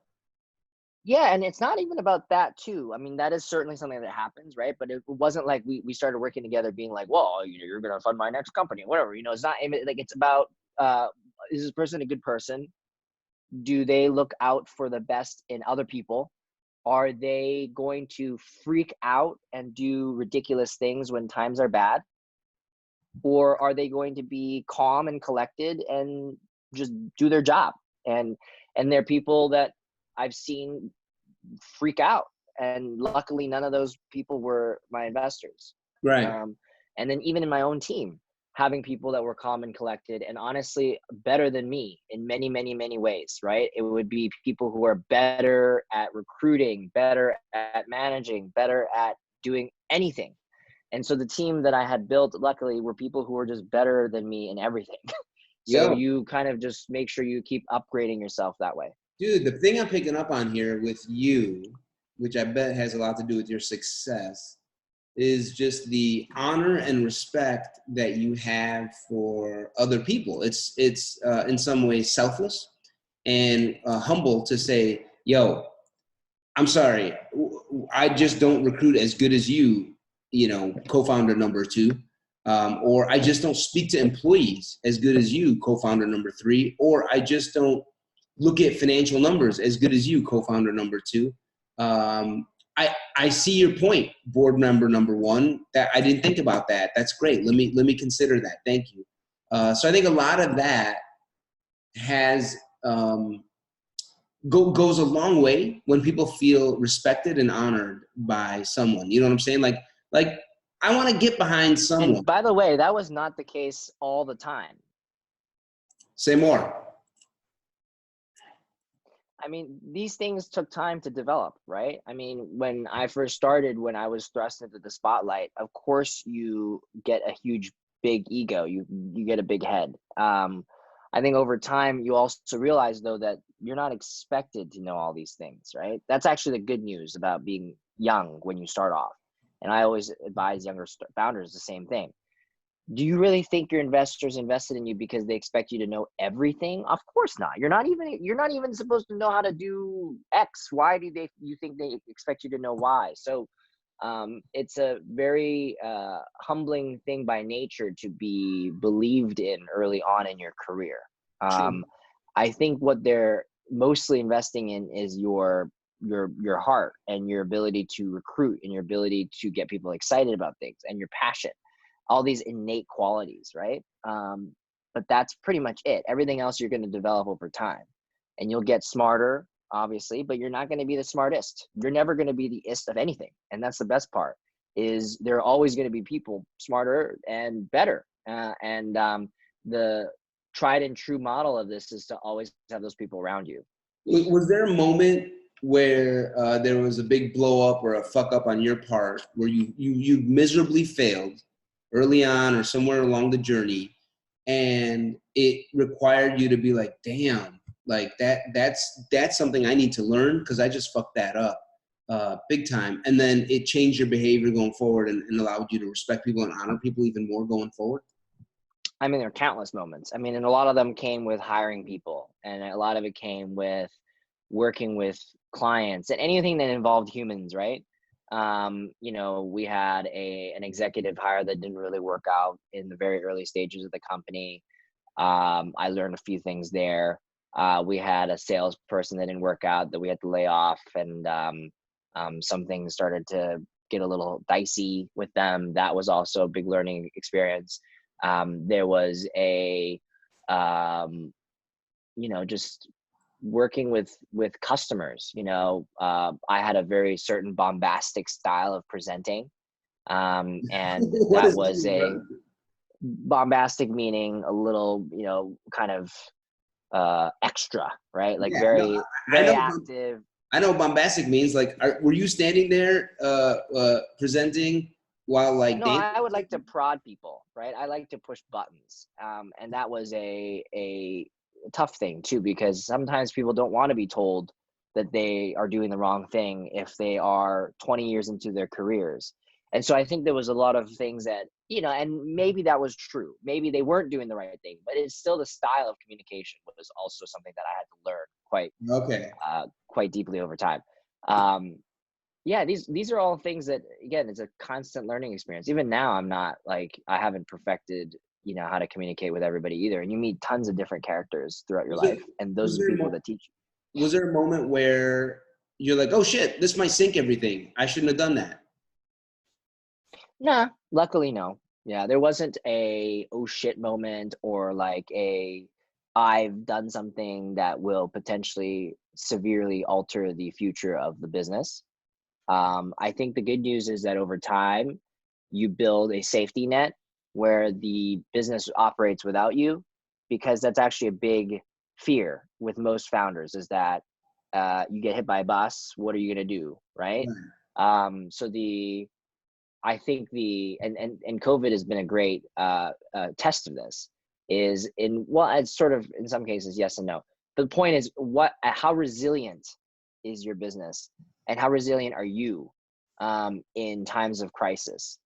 S2: Yeah, and it's not even about that too. I mean, that is certainly something that happens, right? But it wasn't like we started working together being like, well, you know, you're gonna fund my next company, whatever. You know, it's not like, it's about is this person a good person? Do they look out for the best in other people? Are they going to freak out and do ridiculous things when times are bad? Or are they going to be calm and collected and just do their job? And they're people that I've seen freak out, and luckily none of those people were my investors.
S1: Right.
S2: And then even in my own team, having people that were calm and collected and honestly better than me in many ways, right? It would be people who are better at recruiting, better at managing, better at doing anything. And so the team that I had built, luckily, were people who were just better than me in everything. So
S1: Yo,
S2: you kind of just make sure you keep upgrading yourself that way.
S1: dude, the thing I'm picking up on here with you, which I bet has a lot to do with your success, is just the honor and respect that you have for other people. It's in some ways selfless and humble to say, yo, I'm sorry, I just don't recruit as good as you, you know, co-founder number 2. Or I just don't speak to employees as good as you, co-founder number 3, or I just don't look at financial numbers as good as you, co-founder number 2. I see your point, board member number 1. That I didn't think about that. That's great. Let me consider that. Thank you. So I think a lot of that has goes a long way when people feel respected and honored by someone. You know what I'm saying? Like I want to get behind someone.
S2: And by the way, that was not the case all the time.
S1: Say more.
S2: I mean, these things took time to develop, right? I mean, when I first started, when I was thrust into the spotlight, of course you get a huge, big ego. You get a big head. I think over time, you also realize, though, that you're not expected to know all these things, right? That's actually the good news about being young when you start off. And I always advise younger founders the same thing. Do you really think your investors invested in you because they expect you to know everything? Of course not. You're not even supposed to know how to do X. Why do you think they expect you to know Y? So it's a very humbling thing by nature to be believed in early on in your career. I think what they're mostly investing in is your heart and your ability to recruit and your ability to get people excited about things and your passion, all these innate qualities, right? But that's pretty much it. Everything else you're going to develop over time, and you'll get smarter, obviously, but you're not going to be the smartest. You're never going to be the ist of anything. And that's the best part, is there are always going to be people smarter and better. The tried and true model of this is to always have those people around you.
S1: Was there a moment where there was a big blow up or a fuck up on your part where you miserably failed early on or somewhere along the journey, and it required you to be like, damn, like that's something I need to learn because I just fucked that up big time, and then it changed your behavior going forward and allowed you to respect people and honor people even more going forward?
S2: I mean, there are countless moments. I mean, and a lot of them came with hiring people, and a lot of it came with working with clients and anything that involved humans, right? We had an executive hire that didn't really work out in the very early stages of the company. I learned a few things there. We had a salesperson that didn't work out that we had to lay off, and some things started to get a little dicey with them. That was also a big learning experience. There was just working with customers. I had a very certain bombastic style of presenting, and that was a bombastic, meaning a little, kind of extra, right? Like very active.
S1: I know bombastic means. Like, were you standing there presenting while like?
S2: No, I would like to prod people, right? I like to push buttons, and that was a tough thing too, because sometimes people don't want to be told that they are doing the wrong thing if they are 20 years into their careers. And so I think there was a lot of things that, and maybe that was true. Maybe they weren't doing the right thing, but it's still the style of communication was also something that I had to learn quite deeply over time. These are all things that, again, it's a constant learning experience. Even now, I haven't perfected, how to communicate with everybody either. And you meet tons of different characters throughout your life. And those are the people that teach you.
S1: Was there a moment where you're like, oh shit, this might sink everything, I shouldn't have done that?
S2: Nah, luckily, no. Yeah, there wasn't a oh shit moment or like I've done something that will potentially severely alter the future of the business. I think the good news is that over time, you build a safety net where the business operates without you, because that's actually a big fear with most founders, is that you get hit by a bus. What are you going to do, right? I think and COVID has been a great test of this. It's sort of, in some cases, yes and no. But the point is, how resilient is your business, and how resilient are you in times of crisis,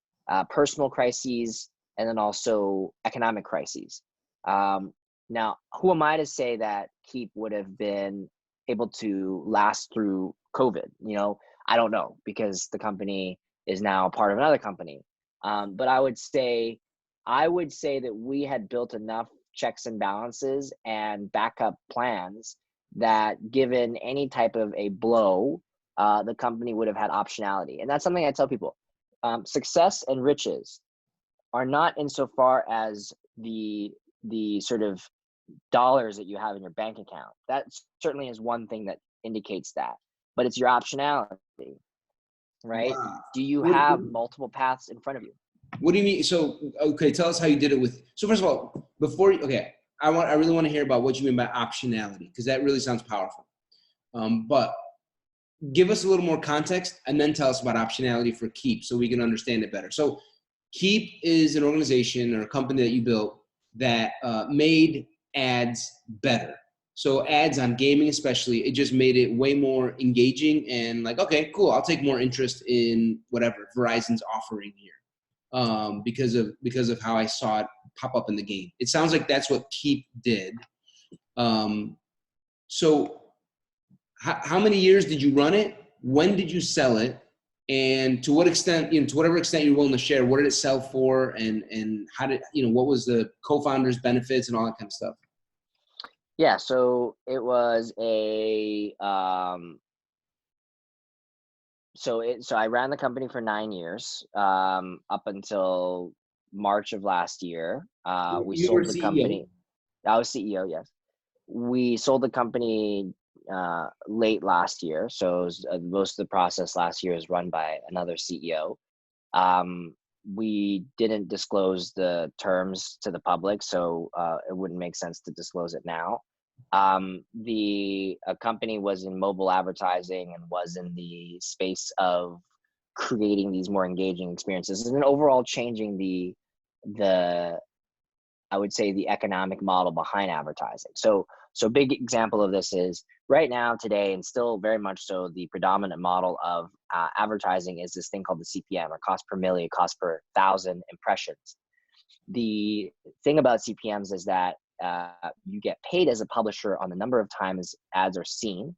S2: personal crises, and then also economic crises. Now, who am I to say that Keep would have been able to last through COVID? I don't know, because the company is now part of another company. But I would say that we had built enough checks and balances and backup plans that, given any type of a blow, the company would have had optionality. And that's something I tell people. Success and riches are not insofar as the sort of dollars that you have in your bank account. That certainly is one thing that indicates that, but it's your optionality, right? Wow. Do you have multiple paths in front of you?
S1: What do you mean? So, okay, tell us how you did it with, so first of all, I really want to hear about what you mean by optionality, because that really sounds powerful. But give us a little more context and then tell us about optionality for Keep so we can understand it better. So Keep is an organization or a company that you built that made ads better. So ads on gaming, especially, it just made it way more engaging and like, okay, cool. I'll take more interest in whatever Verizon's offering here because of how I saw it pop up in the game. It sounds like that's what Keep did. So how many years did you run it? When did you sell it? And to what extent, to whatever extent you're willing to share, what did it sell for? And how did, what was the co-founders' benefits and all that kind of stuff?
S2: Yeah, so it was so I ran the company for 9 years, up until March of last year. We
S1: You were
S2: sold the
S1: CEO.
S2: company. I was CEO, yes. We sold the company late last year, so it was, most of the process last year was run by another CEO. We didn't disclose the terms to the public, so it wouldn't make sense to disclose it now. The company was in mobile advertising and was in the space of creating these more engaging experiences and overall changing the I would say the economic model behind advertising. So big example of this is right now today, and still very much so, the predominant model of advertising is this thing called the CPM, or cost per million, cost per thousand impressions. The thing about CPMs is that you get paid as a publisher on the number of times ads are seen,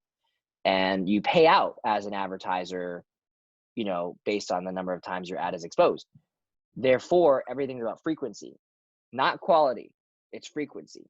S2: and you pay out as an advertiser, based on the number of times your ad is exposed. Therefore, everything's about frequency, not quality, it's frequency.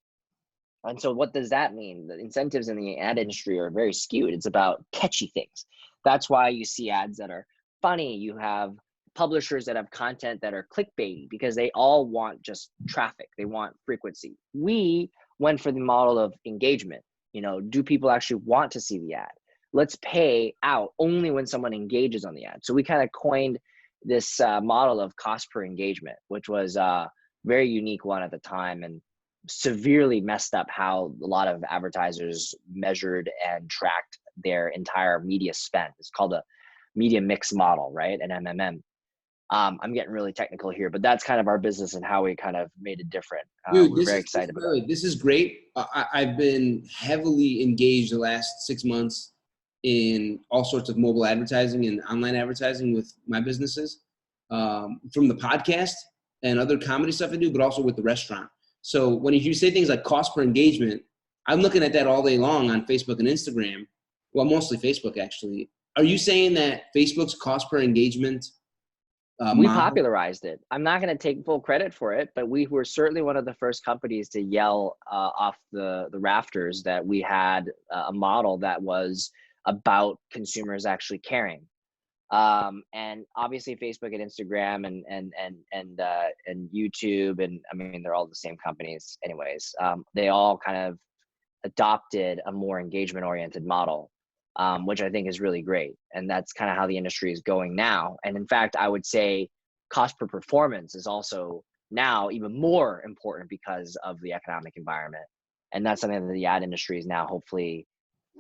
S2: And so what does that mean? The incentives in the ad industry are very skewed. It's about catchy things. That's why you see ads that are funny. You have publishers that have content that are clickbaity because they all want just traffic. They want frequency. We went for the model of engagement. Do people actually want to see the ad? Let's pay out only when someone engages on the ad. So we kind of coined this model of cost per engagement, which was a very unique one at the time, and severely messed up how a lot of advertisers measured and tracked their entire media spend. It's called a media mix model, right? An MMM. I'm getting really technical here, but that's kind of our business and how we kind of made it different.
S1: Dude,
S2: we're very excited about it.
S1: This is great. I've been heavily engaged the last 6 months in all sorts of mobile advertising and online advertising with my businesses, from the podcast and other comedy stuff I do, but also with the restaurant. So when you say things like cost per engagement, I'm looking at that all day long on Facebook and Instagram. Well, mostly Facebook, actually. Are you saying that Facebook's cost per engagement
S2: We
S1: model?
S2: popularized it. I'm not going to take full credit for it, but we were certainly one of the first companies to yell off the rafters that we had a model that was about consumers actually caring. And obviously Facebook and Instagram and YouTube, and I mean, they're all the same companies anyways. They all kind of adopted a more engagement oriented model, which I think is really great. And that's kind of how the industry is going now. And in fact, I would say cost per performance is also now even more important because of the economic environment. And that's something that the ad industry is now hopefully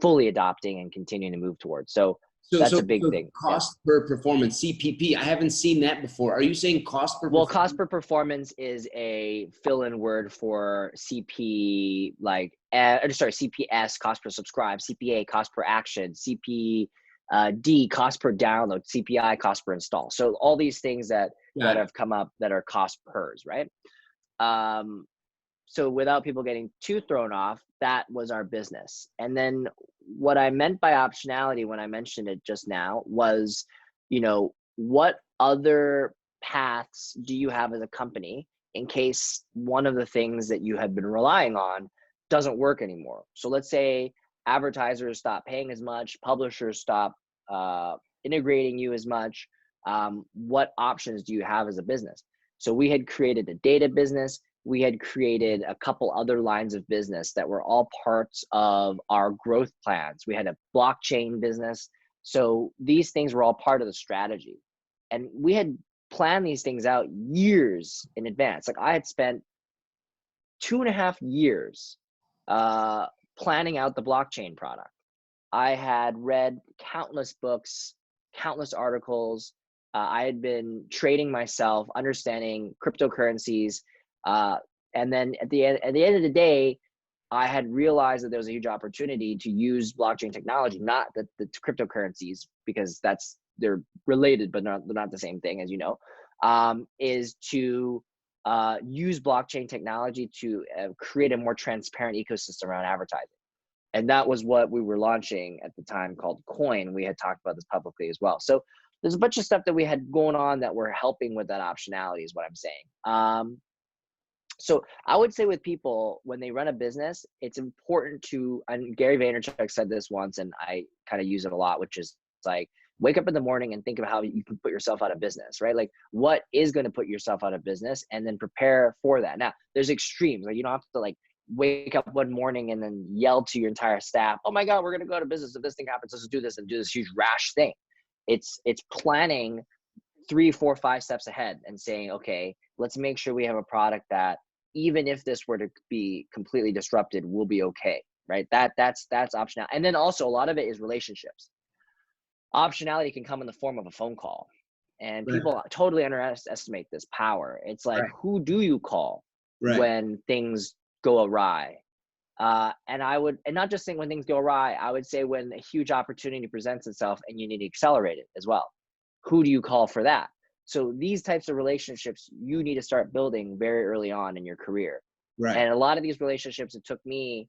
S2: fully adopting and continuing to move towards. So that's a big thing.
S1: Cost per performance, CPP. I haven't seen that before. Are you saying cost per performance?
S2: Well, cost per performance is a fill-in word for CP, CPS, cost per subscribe, CPA, cost per action, CPD, cost per download, CPI, cost per install. So all these things that have come up that are cost pers, right? So without people getting too thrown off, that was our business. And then what I meant by optionality when I mentioned it just now was, what other paths do you have as a company in case one of the things that you have been relying on doesn't work anymore? So let's say advertisers stop paying as much, publishers stop integrating you as much. What options do you have as a business? So we had created a data business. We had created a couple other lines of business that were all parts of our growth plans. We had a blockchain business. So these things were all part of the strategy. And we had planned these things out years in advance. Like I had spent 2.5 years planning out the blockchain product. I had read countless books, countless articles, I had been trading myself, understanding cryptocurrencies, and then at the end of the day, I had realized that there was a huge opportunity to use blockchain technology, not the cryptocurrencies, because they're related, but they're not the same thing, as you know, is to use blockchain technology to create a more transparent ecosystem around advertising. And that was what we were launching at the time, called Coin. We had talked about this publicly as well. So there's a bunch of stuff that we had going on that were helping with that optionality, is what I'm saying. So I would say with people, when they run a business, it's important to, and Gary Vaynerchuk said this once, and I kind of use it a lot, which is like, wake up in the morning and think of how you can put yourself out of business, right? Like, what is going to put yourself out of business, and then prepare for that. Now, there's extremes. Like, you don't have to like wake up one morning and then yell to your entire staff, "Oh my God, we're going to go out of business. If this thing happens, let's do this," and do this huge rash thing. It's planning 3, 4, 5 steps ahead and saying, okay, let's make sure we have a product that, even if this were to be completely disrupted, we'll be okay, right? That's optional. And then also, a lot of it is relationships. Optionality can come in the form of a phone call, and people totally underestimate this power. It's like, who do you call when things go awry? And not just saying when things go awry, I would say when a huge opportunity presents itself and you need to accelerate it as well. Who do you call for that? So these types of relationships you need to start building very early on in your career. And a lot of these relationships, it took me,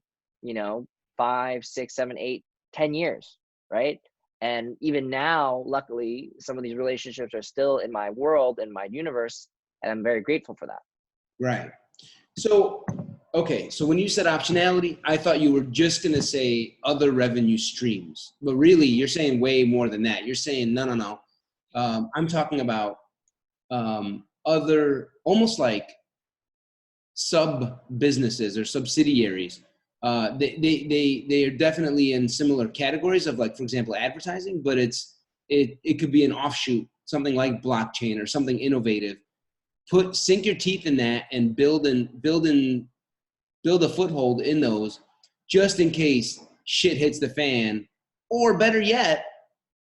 S2: 5, 6, 7, 8, 10 years, right? And even now, luckily, some of these relationships are still in my world, in my universe, and I'm very grateful for that.
S1: Right. So, okay. So when you said optionality, I thought you were just going to say other revenue streams, but really you're saying way more than that. You're saying, no. I'm talking about other, almost like sub businesses or subsidiaries. They are definitely in similar categories of, like, for example, advertising, but it could be an offshoot, something like blockchain or something innovative. Sink your teeth in that and build a foothold in those, just in case shit hits the fan, or better yet,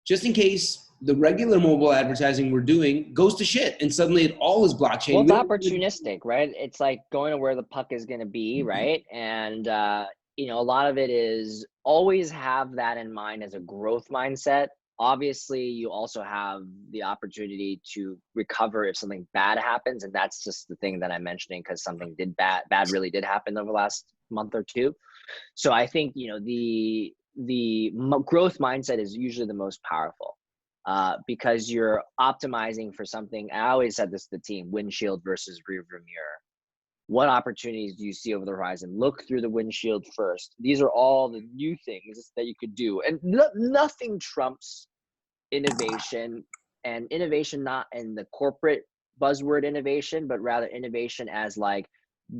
S1: just in case the regular mobile advertising we're doing goes to shit and suddenly it all is blockchain.
S2: Well, it's opportunistic, right? It's like going to where the puck is going to be, right? And, a lot of it is always have that in mind as a growth mindset. Obviously, you also have the opportunity to recover if something bad happens. And that's just the thing that I'm mentioning, because something bad really did happen over the last month or two. So I think, the growth mindset is usually the most powerful. Because you're optimizing for something. I always said this to the team: windshield versus rearview mirror. What opportunities do you see over the horizon? Look through the windshield first. These are all the new things that you could do. And nothing trumps innovation, and innovation not in the corporate buzzword innovation, but rather innovation as like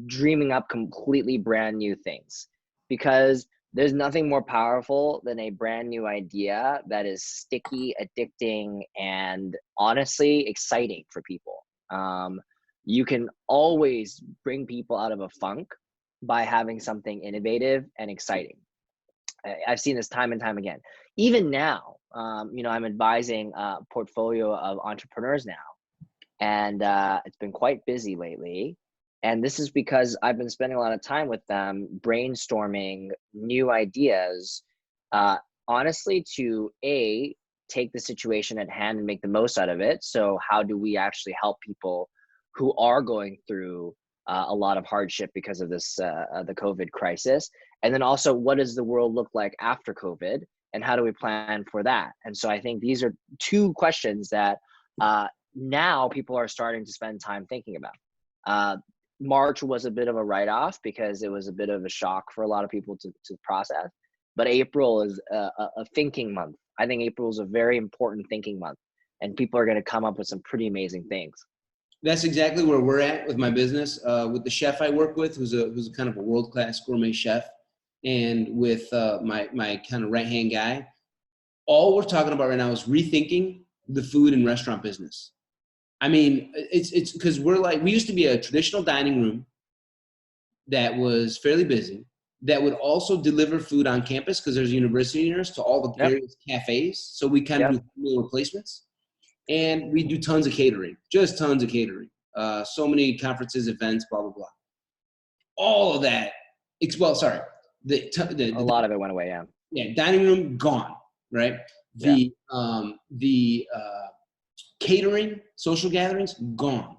S2: dreaming up completely brand new things. Because there's nothing more powerful than a brand new idea that is sticky, addicting, and honestly exciting for people. You can always bring people out of a funk by having something innovative and exciting. I've seen this time and time again. Even now, I'm advising a portfolio of entrepreneurs now, and it's been quite busy lately. And this is because I've been spending a lot of time with them brainstorming new ideas, honestly, to take the situation at hand and make the most out of it. So how do we actually help people who are going through a lot of hardship because of this, the COVID crisis? And then also, what does the world look like after COVID, and how do we plan for that? And so I think these are two questions that now people are starting to spend time thinking about. March was a bit of a write-off because it was a bit of a shock for a lot of people to process. But April is a thinking month. I think April is a very important thinking month, and people are going to come up with some pretty amazing things.
S1: That's exactly where we're at with my business. With the chef I work with, who's a kind of a world-class gourmet chef, and with my kind of right-hand guy, all we're talking about right now is rethinking the food and restaurant business. I mean, it's because we used to be a traditional dining room that was fairly busy, that would also deliver food on campus because there's university dinners to all the various cafes. So we kind of do meal replacements. And we do tons of catering, just tons of catering. So many conferences, events, blah, blah, blah. All of that, well, sorry.
S2: A lot of it went away, yeah.
S1: Yeah, dining room, gone, right?
S2: Yeah.
S1: The catering, social gatherings, gone,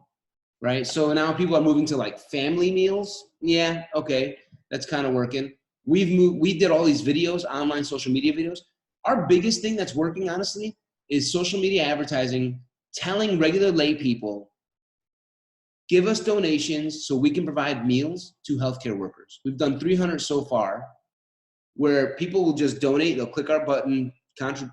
S1: right? So now people are moving to like family meals. Yeah, okay, that's kind of working. We did all these videos, online social media videos. Our biggest thing that's working, honestly, is social media advertising, telling regular lay people, give us donations so we can provide meals to healthcare workers. We've done 300 so far, where people will just donate. They'll click our button,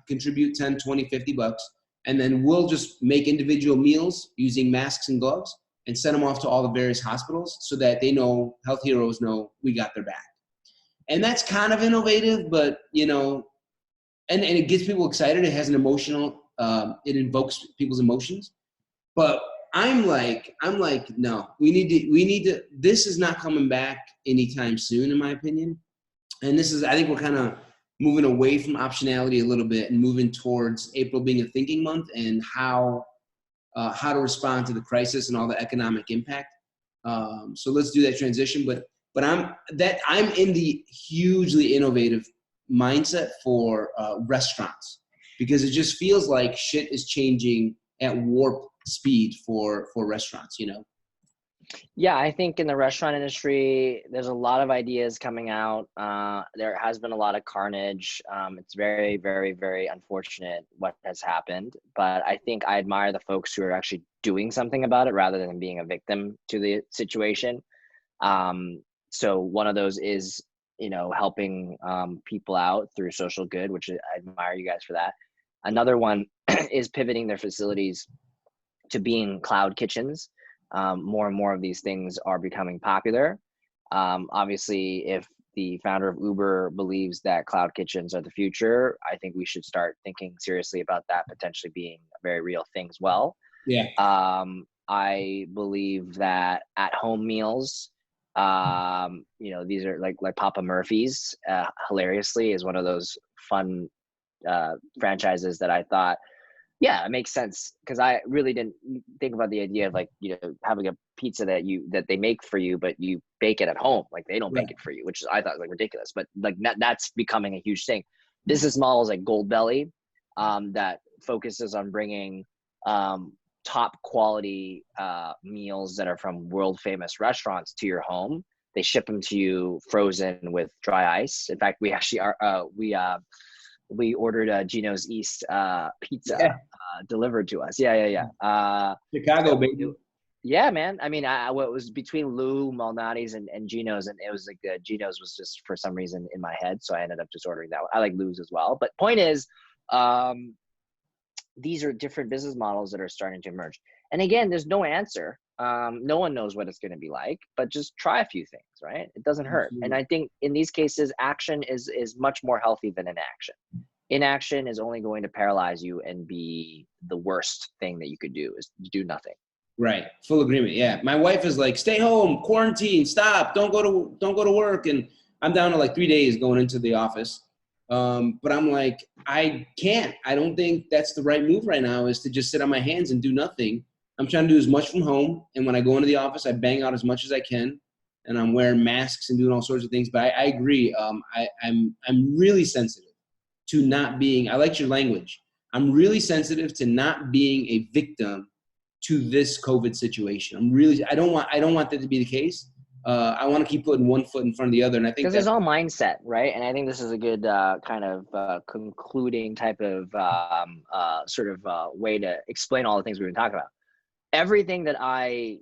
S1: contribute 10, 20, 50 bucks, and then we'll just make individual meals using masks and gloves and send them off to all the various hospitals so that they know, health heroes know, we got their back. And that's kind of innovative, but and it gets people excited. It has an emotional, it invokes people's emotions. But I'm like, no, we need to, this is not coming back anytime soon, in my opinion. And I think we're kind of moving away from optionality a little bit and moving towards April being a thinking month and how to respond to the crisis and all the economic impact. So let's do that transition. But I'm in the hugely innovative mindset for restaurants, because it just feels like shit is changing at warp speed for restaurants,
S2: Yeah, I think in the restaurant industry, there's a lot of ideas coming out. There has been a lot of carnage. It's very, very, very unfortunate what has happened. But I think I admire the folks who are actually doing something about it rather than being a victim to the situation. So one of those is, helping people out through social good, which I admire you guys for that. Another one is pivoting their facilities to being cloud kitchens. More and more of these things are becoming popular. Obviously, if the founder of Uber believes that cloud kitchens are the future, I think we should start thinking seriously about that potentially being a very real thing as well.
S1: Yeah.
S2: I believe that at-home meals, these are like Papa Murphy's, hilariously, is one of those fun franchises that I thought, yeah, it makes sense, because I really didn't think about the idea of having a pizza that they make for you, but you bake it at home. Like they don't bake it for you, which I thought was ridiculous. But that's becoming a huge thing. Business models like Goldbelly, that focuses on bringing top quality meals that are from world famous restaurants to your home. They ship them to you frozen with dry ice. In fact, we actually are we ordered Gino's East pizza delivered to us. Yeah.
S1: Chicago, baby.
S2: Yeah, man. I mean, what was between Lou Malnati's and Gino's, and it was like Gino's was just for some reason in my head, so I ended up just ordering that one. I like Lou's as well. But point is, these are different business models that are starting to emerge. And again, there's no answer. No one knows what it's going to be like, but just try a few things, right? It doesn't hurt.
S1: Absolutely.
S2: And I think in these cases, action is much more healthy than inaction. Inaction is only going to paralyze you and be the worst thing that you could do, is do nothing.
S1: Right. Full agreement. Yeah. My wife is like, stay home, quarantine, stop, don't go to work. And I'm down to like 3 days going into the office. But I'm like, I can't. I don't think that's the right move right now, is to just sit on my hands and do nothing. I'm trying to do as much from home. And when I go into the office, I bang out as much as I can. And I'm wearing masks and doing all sorts of things. But I agree. I'm really sensitive to not being, I like your language. I'm really sensitive to not being a victim to this COVID situation. I don't want that to be the case. I want to keep putting one foot in front of the other. And I think
S2: because it's all mindset, right? And I think this is a good kind of concluding type of way to explain all the things we've been talking about. Everything that I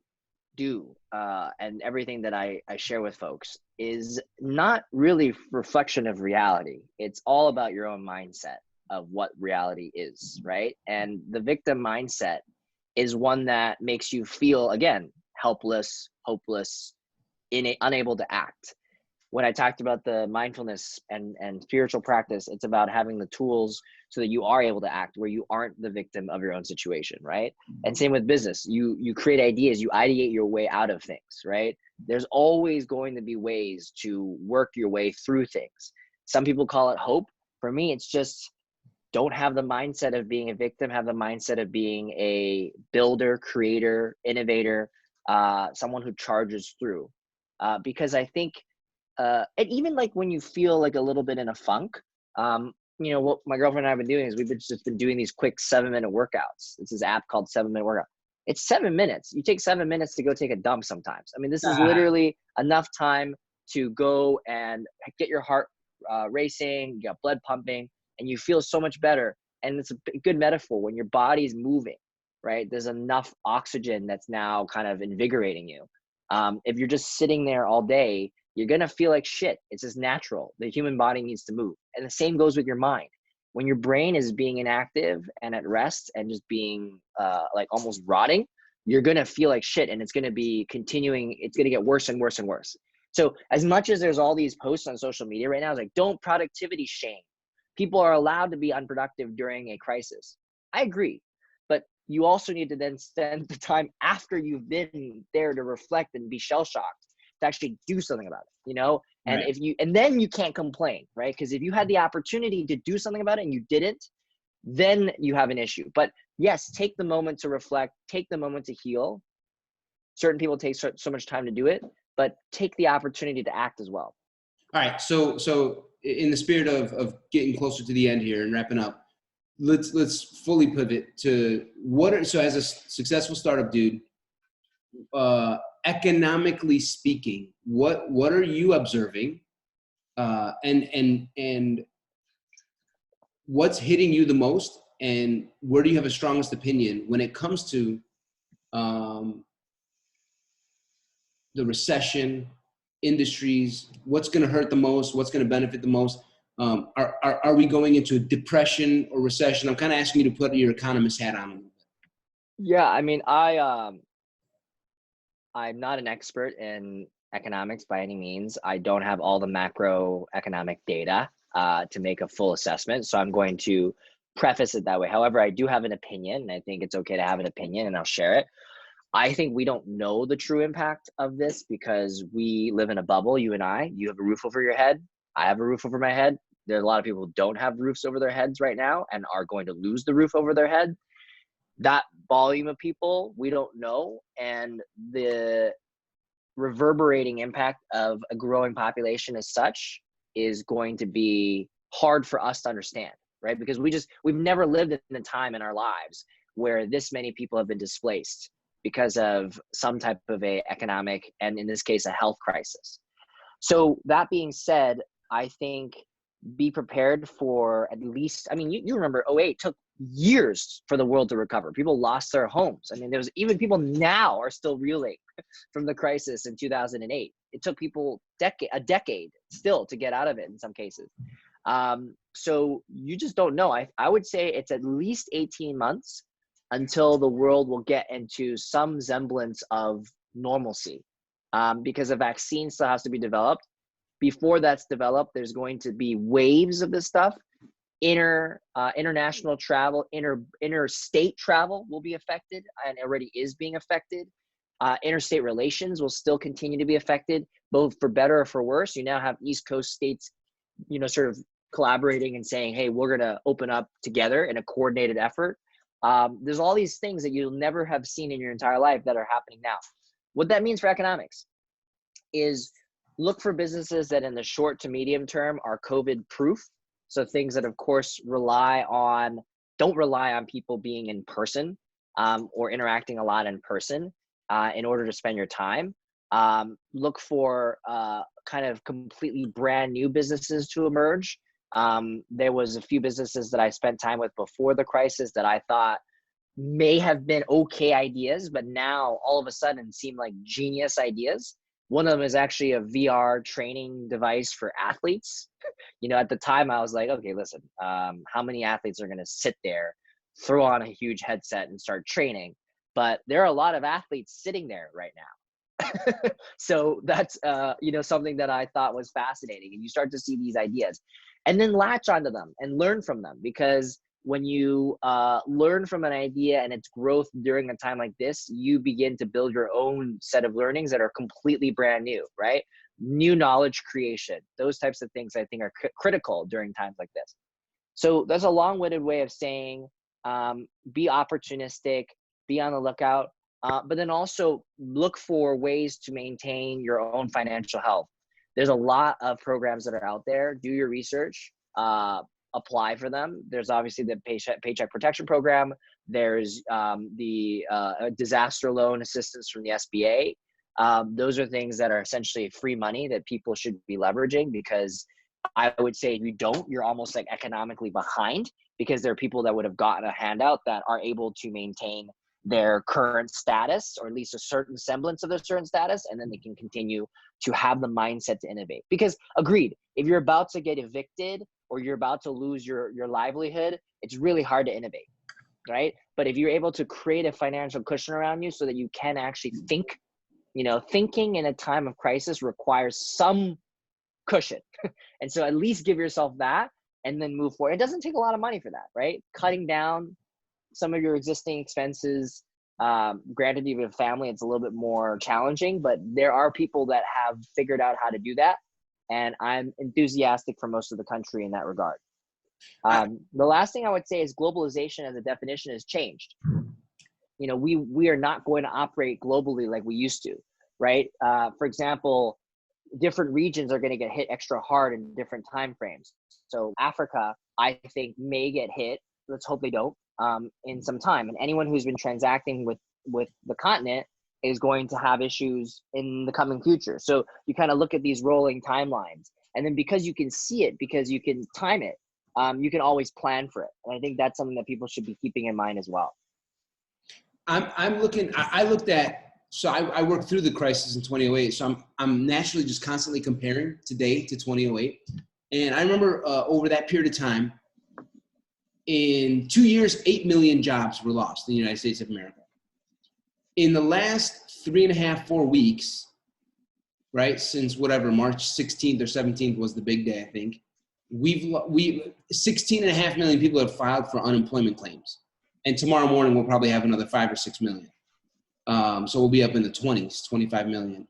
S2: do and everything that I share with folks is not really reflection of reality. It's all about your own mindset of what reality is, right? And the victim mindset is one that makes you feel, again, helpless, hopeless, unable to act. When I talked about the mindfulness and spiritual practice, it's about having the tools so that you are able to act where you aren't the victim of your own situation, right? And same with business. You create ideas, you ideate your way out of things, right? There's always going to be ways to work your way through things. Some people call it hope. For me, it's just don't have the mindset of being a victim, have the mindset of being a builder, creator, innovator, someone who charges through. Because I think, and even like when you feel like a little bit in a funk, what my girlfriend and I have been doing is just been doing these quick 7-minute workouts. It's this app called 7-Minute Workout. It's 7 minutes. You take 7 minutes to go take a dump sometimes. I mean, this is literally enough time to go and get your heart racing, you got blood pumping, and you feel so much better. And it's a good metaphor when your body's moving, right? There's enough oxygen that's now kind of invigorating you. If you're just sitting there all day, you're going to feel like shit. It's just natural. The human body needs to move. And the same goes with your mind. When your brain is being inactive and at rest and just being like almost rotting, you're going to feel like shit, and it's going to be continuing. It's going to get worse and worse and worse. So as much as there's all these posts on social media right now, it's like, don't productivity shame. People are allowed to be unproductive during a crisis. I agree. But you also need to then spend the time after you've been there to reflect and be shell-shocked to actually do something about it, And
S1: Right.
S2: and then you can't complain, right? Because if you had the opportunity to do something about it and you didn't, then you have an issue. But yes, take the moment to reflect, take the moment to heal. Certain people take so much time to do it, but take the opportunity to act as well.
S1: All right. So in the spirit of getting closer to the end here and wrapping up, let's fully pivot to so as a successful startup dude, economically speaking, what are you observing, and what's hitting you the most, and where do you have a strongest opinion when it comes to the recession, industries, what's going to hurt the most, what's going to benefit the most? Are we going into a depression or recession? I'm kind of asking you to put your economist hat on a little bit.
S2: Yeah, I mean, I'm not an expert in economics by any means. I don't have all the macroeconomic data to make a full assessment, so I'm going to preface it that way. However, I do have an opinion, and I think it's okay to have an opinion, and I'll share it. I think we don't know the true impact of this because we live in a bubble, you and I. You have a roof over your head. I have a roof over my head. There's a lot of people who don't have roofs over their heads right now and are going to lose the roof over their head. That volume of people, we don't know. And the reverberating impact of a growing population as such is going to be hard for us to understand, right? Because we've never lived in a time in our lives where this many people have been displaced because of some type of a economic, and in this case, a health crisis. So that being said, I think be prepared for at least, I mean, you remember 2008 took years for the world to recover. People lost their homes. I mean, there was even people now are still reeling from the crisis in 2008. It took people a decade still to get out of it in some cases. So you just don't know. I would say it's at least 18 months until the world will get into some semblance of normalcy, because a vaccine still has to be developed. Before that's developed, there's going to be waves of this stuff. International travel, interstate travel will be affected and already is being affected. Interstate relations will still continue to be affected, both for better or for worse. You now have East Coast states, sort of collaborating and saying, hey, we're going to open up together in a coordinated effort. There's all these things that you'll never have seen in your entire life that are happening now. What that means for economics is look for businesses that in the short to medium term are COVID proof. So things that of course don't rely on people being in person or interacting a lot in person in order to spend your time. Look for kind of completely brand new businesses to emerge. There was a few businesses that I spent time with before the crisis that I thought may have been okay ideas, but now all of a sudden seem like genius ideas. One of them is actually a VR training device for athletes. At the time I was like, okay, listen, how many athletes are going to sit there, throw on a huge headset and start training? But there are a lot of athletes sitting there right now. So that's, something that I thought was fascinating. And you start to see these ideas and then latch onto them and learn from them, because when you learn from an idea and its growth during a time like this, you begin to build your own set of learnings that are completely brand new, right? New knowledge creation, those types of things I think are critical during times like this. So that's a long-winded way of saying, be opportunistic, be on the lookout, but then also look for ways to maintain your own financial health. There's a lot of programs that are out there. Do your research, apply for them. There's obviously the paycheck protection program. There's the disaster loan assistance from the SBA. Those are things that are essentially free money that people should be leveraging, because I would say if you don't, you're almost like economically behind, because there are people that would have gotten a handout that are able to maintain their current status, or at least a certain semblance of their certain status, and then they can continue to have the mindset to innovate. Because agreed, if you're about to get evicted or you're about to lose your livelihood, it's really hard to innovate, right? But if you're able to create a financial cushion around you so that you can actually think, thinking in a time of crisis requires some cushion. And so at least give yourself that and then move forward. It doesn't take a lot of money for that, right? Cutting down some of your existing expenses. Granted, if you have a family, it's a little bit more challenging, but there are people that have figured out how to do that. And I'm enthusiastic for most of the country in that regard. The last thing I would say is globalization as a definition has changed. We are not going to operate globally like we used to, right? For example, different regions are going to get hit extra hard in different time frames. So Africa, I think, may get hit. Let's hope they don't, in some time. And anyone who's been transacting with the continent is going to have issues in the coming future. So you kind of look at these rolling timelines, and then because you can see it, because you can time it, you can always plan for it. And I think that's something that people should be keeping in mind as well.
S1: I worked through the crisis in 2008. So I'm naturally just constantly comparing today to 2008. And I remember over that period of time, in 2 years, 8 million jobs were lost in the United States of America. In the last 3.5, 4 weeks, right, since whatever, March 16th or 17th was the big day, I think, we 16.5 million people have filed for unemployment claims. And tomorrow morning, we'll probably have another 5 or 6 million. So we'll be up in the 20s, 25 million.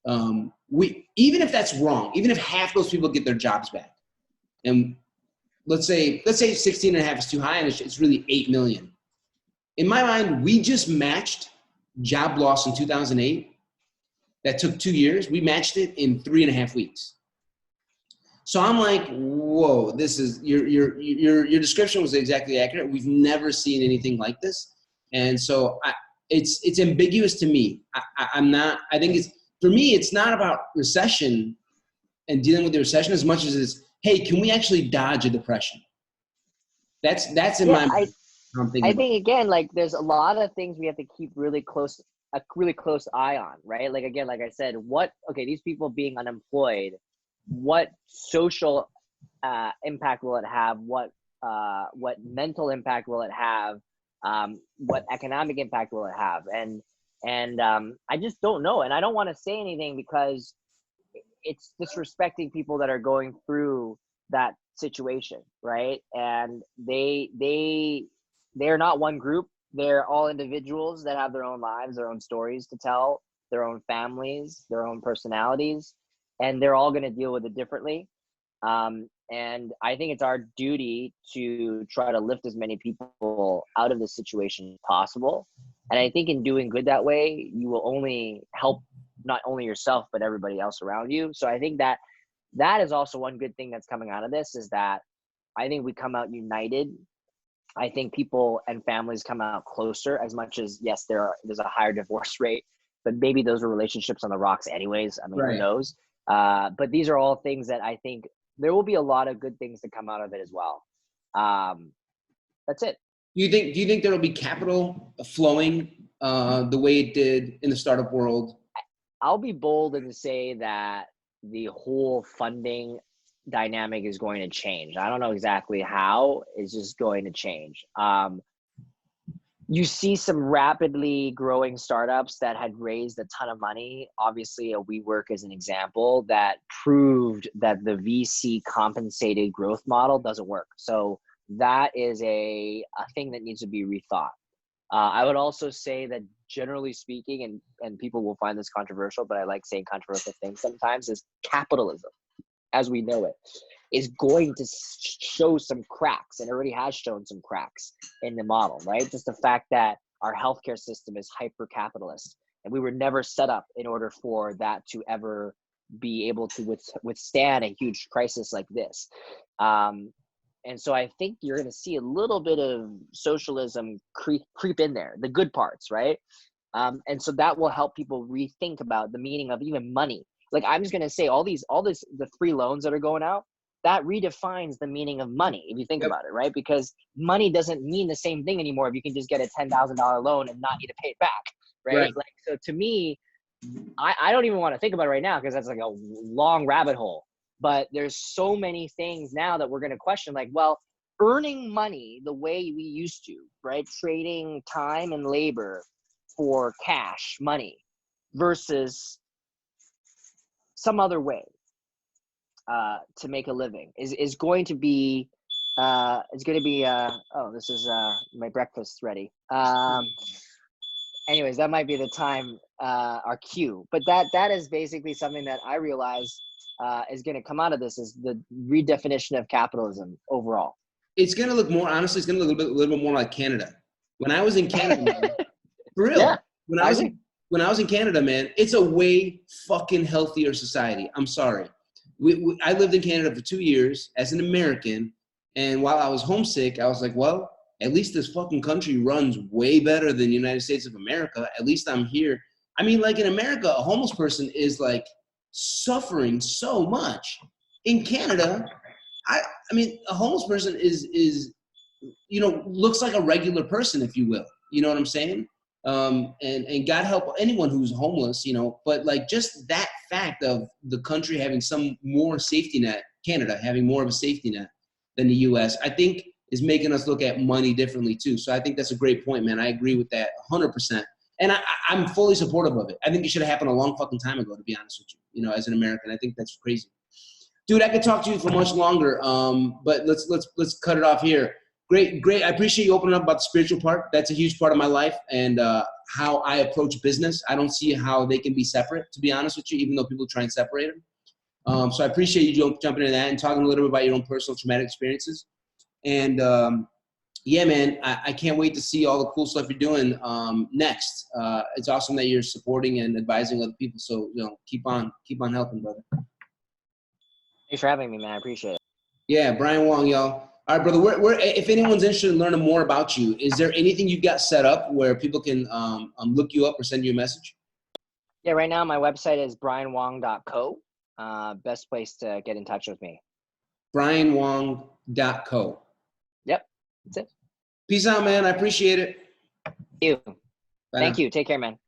S1: Even if that's wrong, even if half those people get their jobs back, and let's say 16.5 is too high and it's really 8 million. In my mind, we just matched job loss in 2008. That took 2 years. We matched it in 3.5 weeks. So I'm like, whoa, this is your description was exactly accurate. We've never seen anything like this. And so it's ambiguous to me. I think for me, it's not about recession and dealing with the recession as much as it's, hey, can we actually dodge a depression? That's in my mind.
S2: I think again, like there's a lot of things we have to keep a really close eye on, right? Like again, like I said, these people being unemployed, what social impact will it have? What mental impact will it have? What economic impact will it have? And I just don't know, and I don't want to say anything because it's disrespecting people that are going through that situation, right? And they're not one group. They're all individuals that have their own lives, their own stories to tell, their own families, their own personalities, and they're all going to deal with it differently. And I think it's our duty to try to lift as many people out of this situation as possible. And I think in doing good that way, you will only help not only yourself, but everybody else around you. So I think that is also one good thing that's coming out of this, is that I think we come out united. I think people and families come out closer, as much as, yes, there's a higher divorce rate, but maybe those were relationships on the rocks anyways. I mean,
S1: right.
S2: Who knows? But these are all things that I think there will be a lot of good things to come out of it as well. That's it.
S1: Do you think there will be capital flowing the way it did in the startup world?
S2: I'll be bold and say that the whole funding dynamic is going to change. I don't know exactly how. It's just going to change. You see some rapidly growing startups that had raised a ton of money. Obviously, a WeWork is an example that proved that the VC compensated growth model doesn't work. So that is a thing that needs to be rethought. I would also say that generally speaking, and people will find this controversial, but I like saying controversial things sometimes, is capitalism as we know it is going to show some cracks, and already has shown some cracks in the model, right? Just the fact that our healthcare system is hyper capitalist, and we were never set up in order for that to ever be able to withstand a huge crisis like this. And so I think you're going to see a little bit of socialism creep in there, the good parts, right? And so that will help people rethink about the meaning of even money. Like, I'm just going to say the free loans that are going out, that redefines the meaning of money, if you think about it, right? Because money doesn't mean the same thing anymore if you can just get a $10,000 loan and not need to pay it back, right? Like, so to me, I don't even want to think about it right now because that's like a long rabbit hole. But there's so many things now that we're going to question, like, well, earning money the way we used to, right? Trading time and labor for cash money versus some other way to make a living is going to be oh, this is my breakfast ready. Anyways, that might be the time, our cue. But that is basically something that I realize is going to come out of this, is the redefinition of capitalism overall.
S1: It's going to look more, honestly, it's going to look a little bit more like Canada. When I was in Canada, man, for real,
S2: Yeah,
S1: when I was in Canada, man, it's a way fucking healthier society. I'm sorry. I lived in Canada for 2 years as an American, and while I was homesick, I was like, well, at least this fucking country runs way better than the United States of America. At least I'm here. I mean, like, in America, a homeless person is like suffering so much. In Canada, I mean, a homeless person is looks like a regular person, if you will. You know what I'm saying? And God help anyone who's homeless, but like, just that fact of the country having some more safety net, Canada having more of a safety net than the US, I think is making us look at money differently too. So I think that's a great point, man. I agree with that 100%. And I'm fully supportive of it. I think it should have happened a long fucking time ago, to be honest with you, as an American. I think that's crazy. Dude, I could talk to you for much longer, but let's cut it off here. Great. I appreciate you opening up about the spiritual part. That's a huge part of my life and how I approach business. I don't see how they can be separate, to be honest with you, even though people try and separate them. So I appreciate you jumping into that and talking a little bit about your own personal traumatic experiences. And yeah, man, I can't wait to see all the cool stuff you're doing next. It's awesome that you're supporting and advising other people. So, keep on helping, brother.
S2: Thanks for having me, man. I appreciate it.
S1: Yeah, Brian Wong, y'all. All right, brother. If anyone's interested in learning more about you, is there anything you've got set up where people can look you up or send you a message?
S2: Yeah, right now my website is brianwong.co. Best place to get in touch with me.
S1: brianwong.co.
S2: Yep, that's it.
S1: Peace out, man. I appreciate it.
S2: Thank you. Thank you. Take care, man.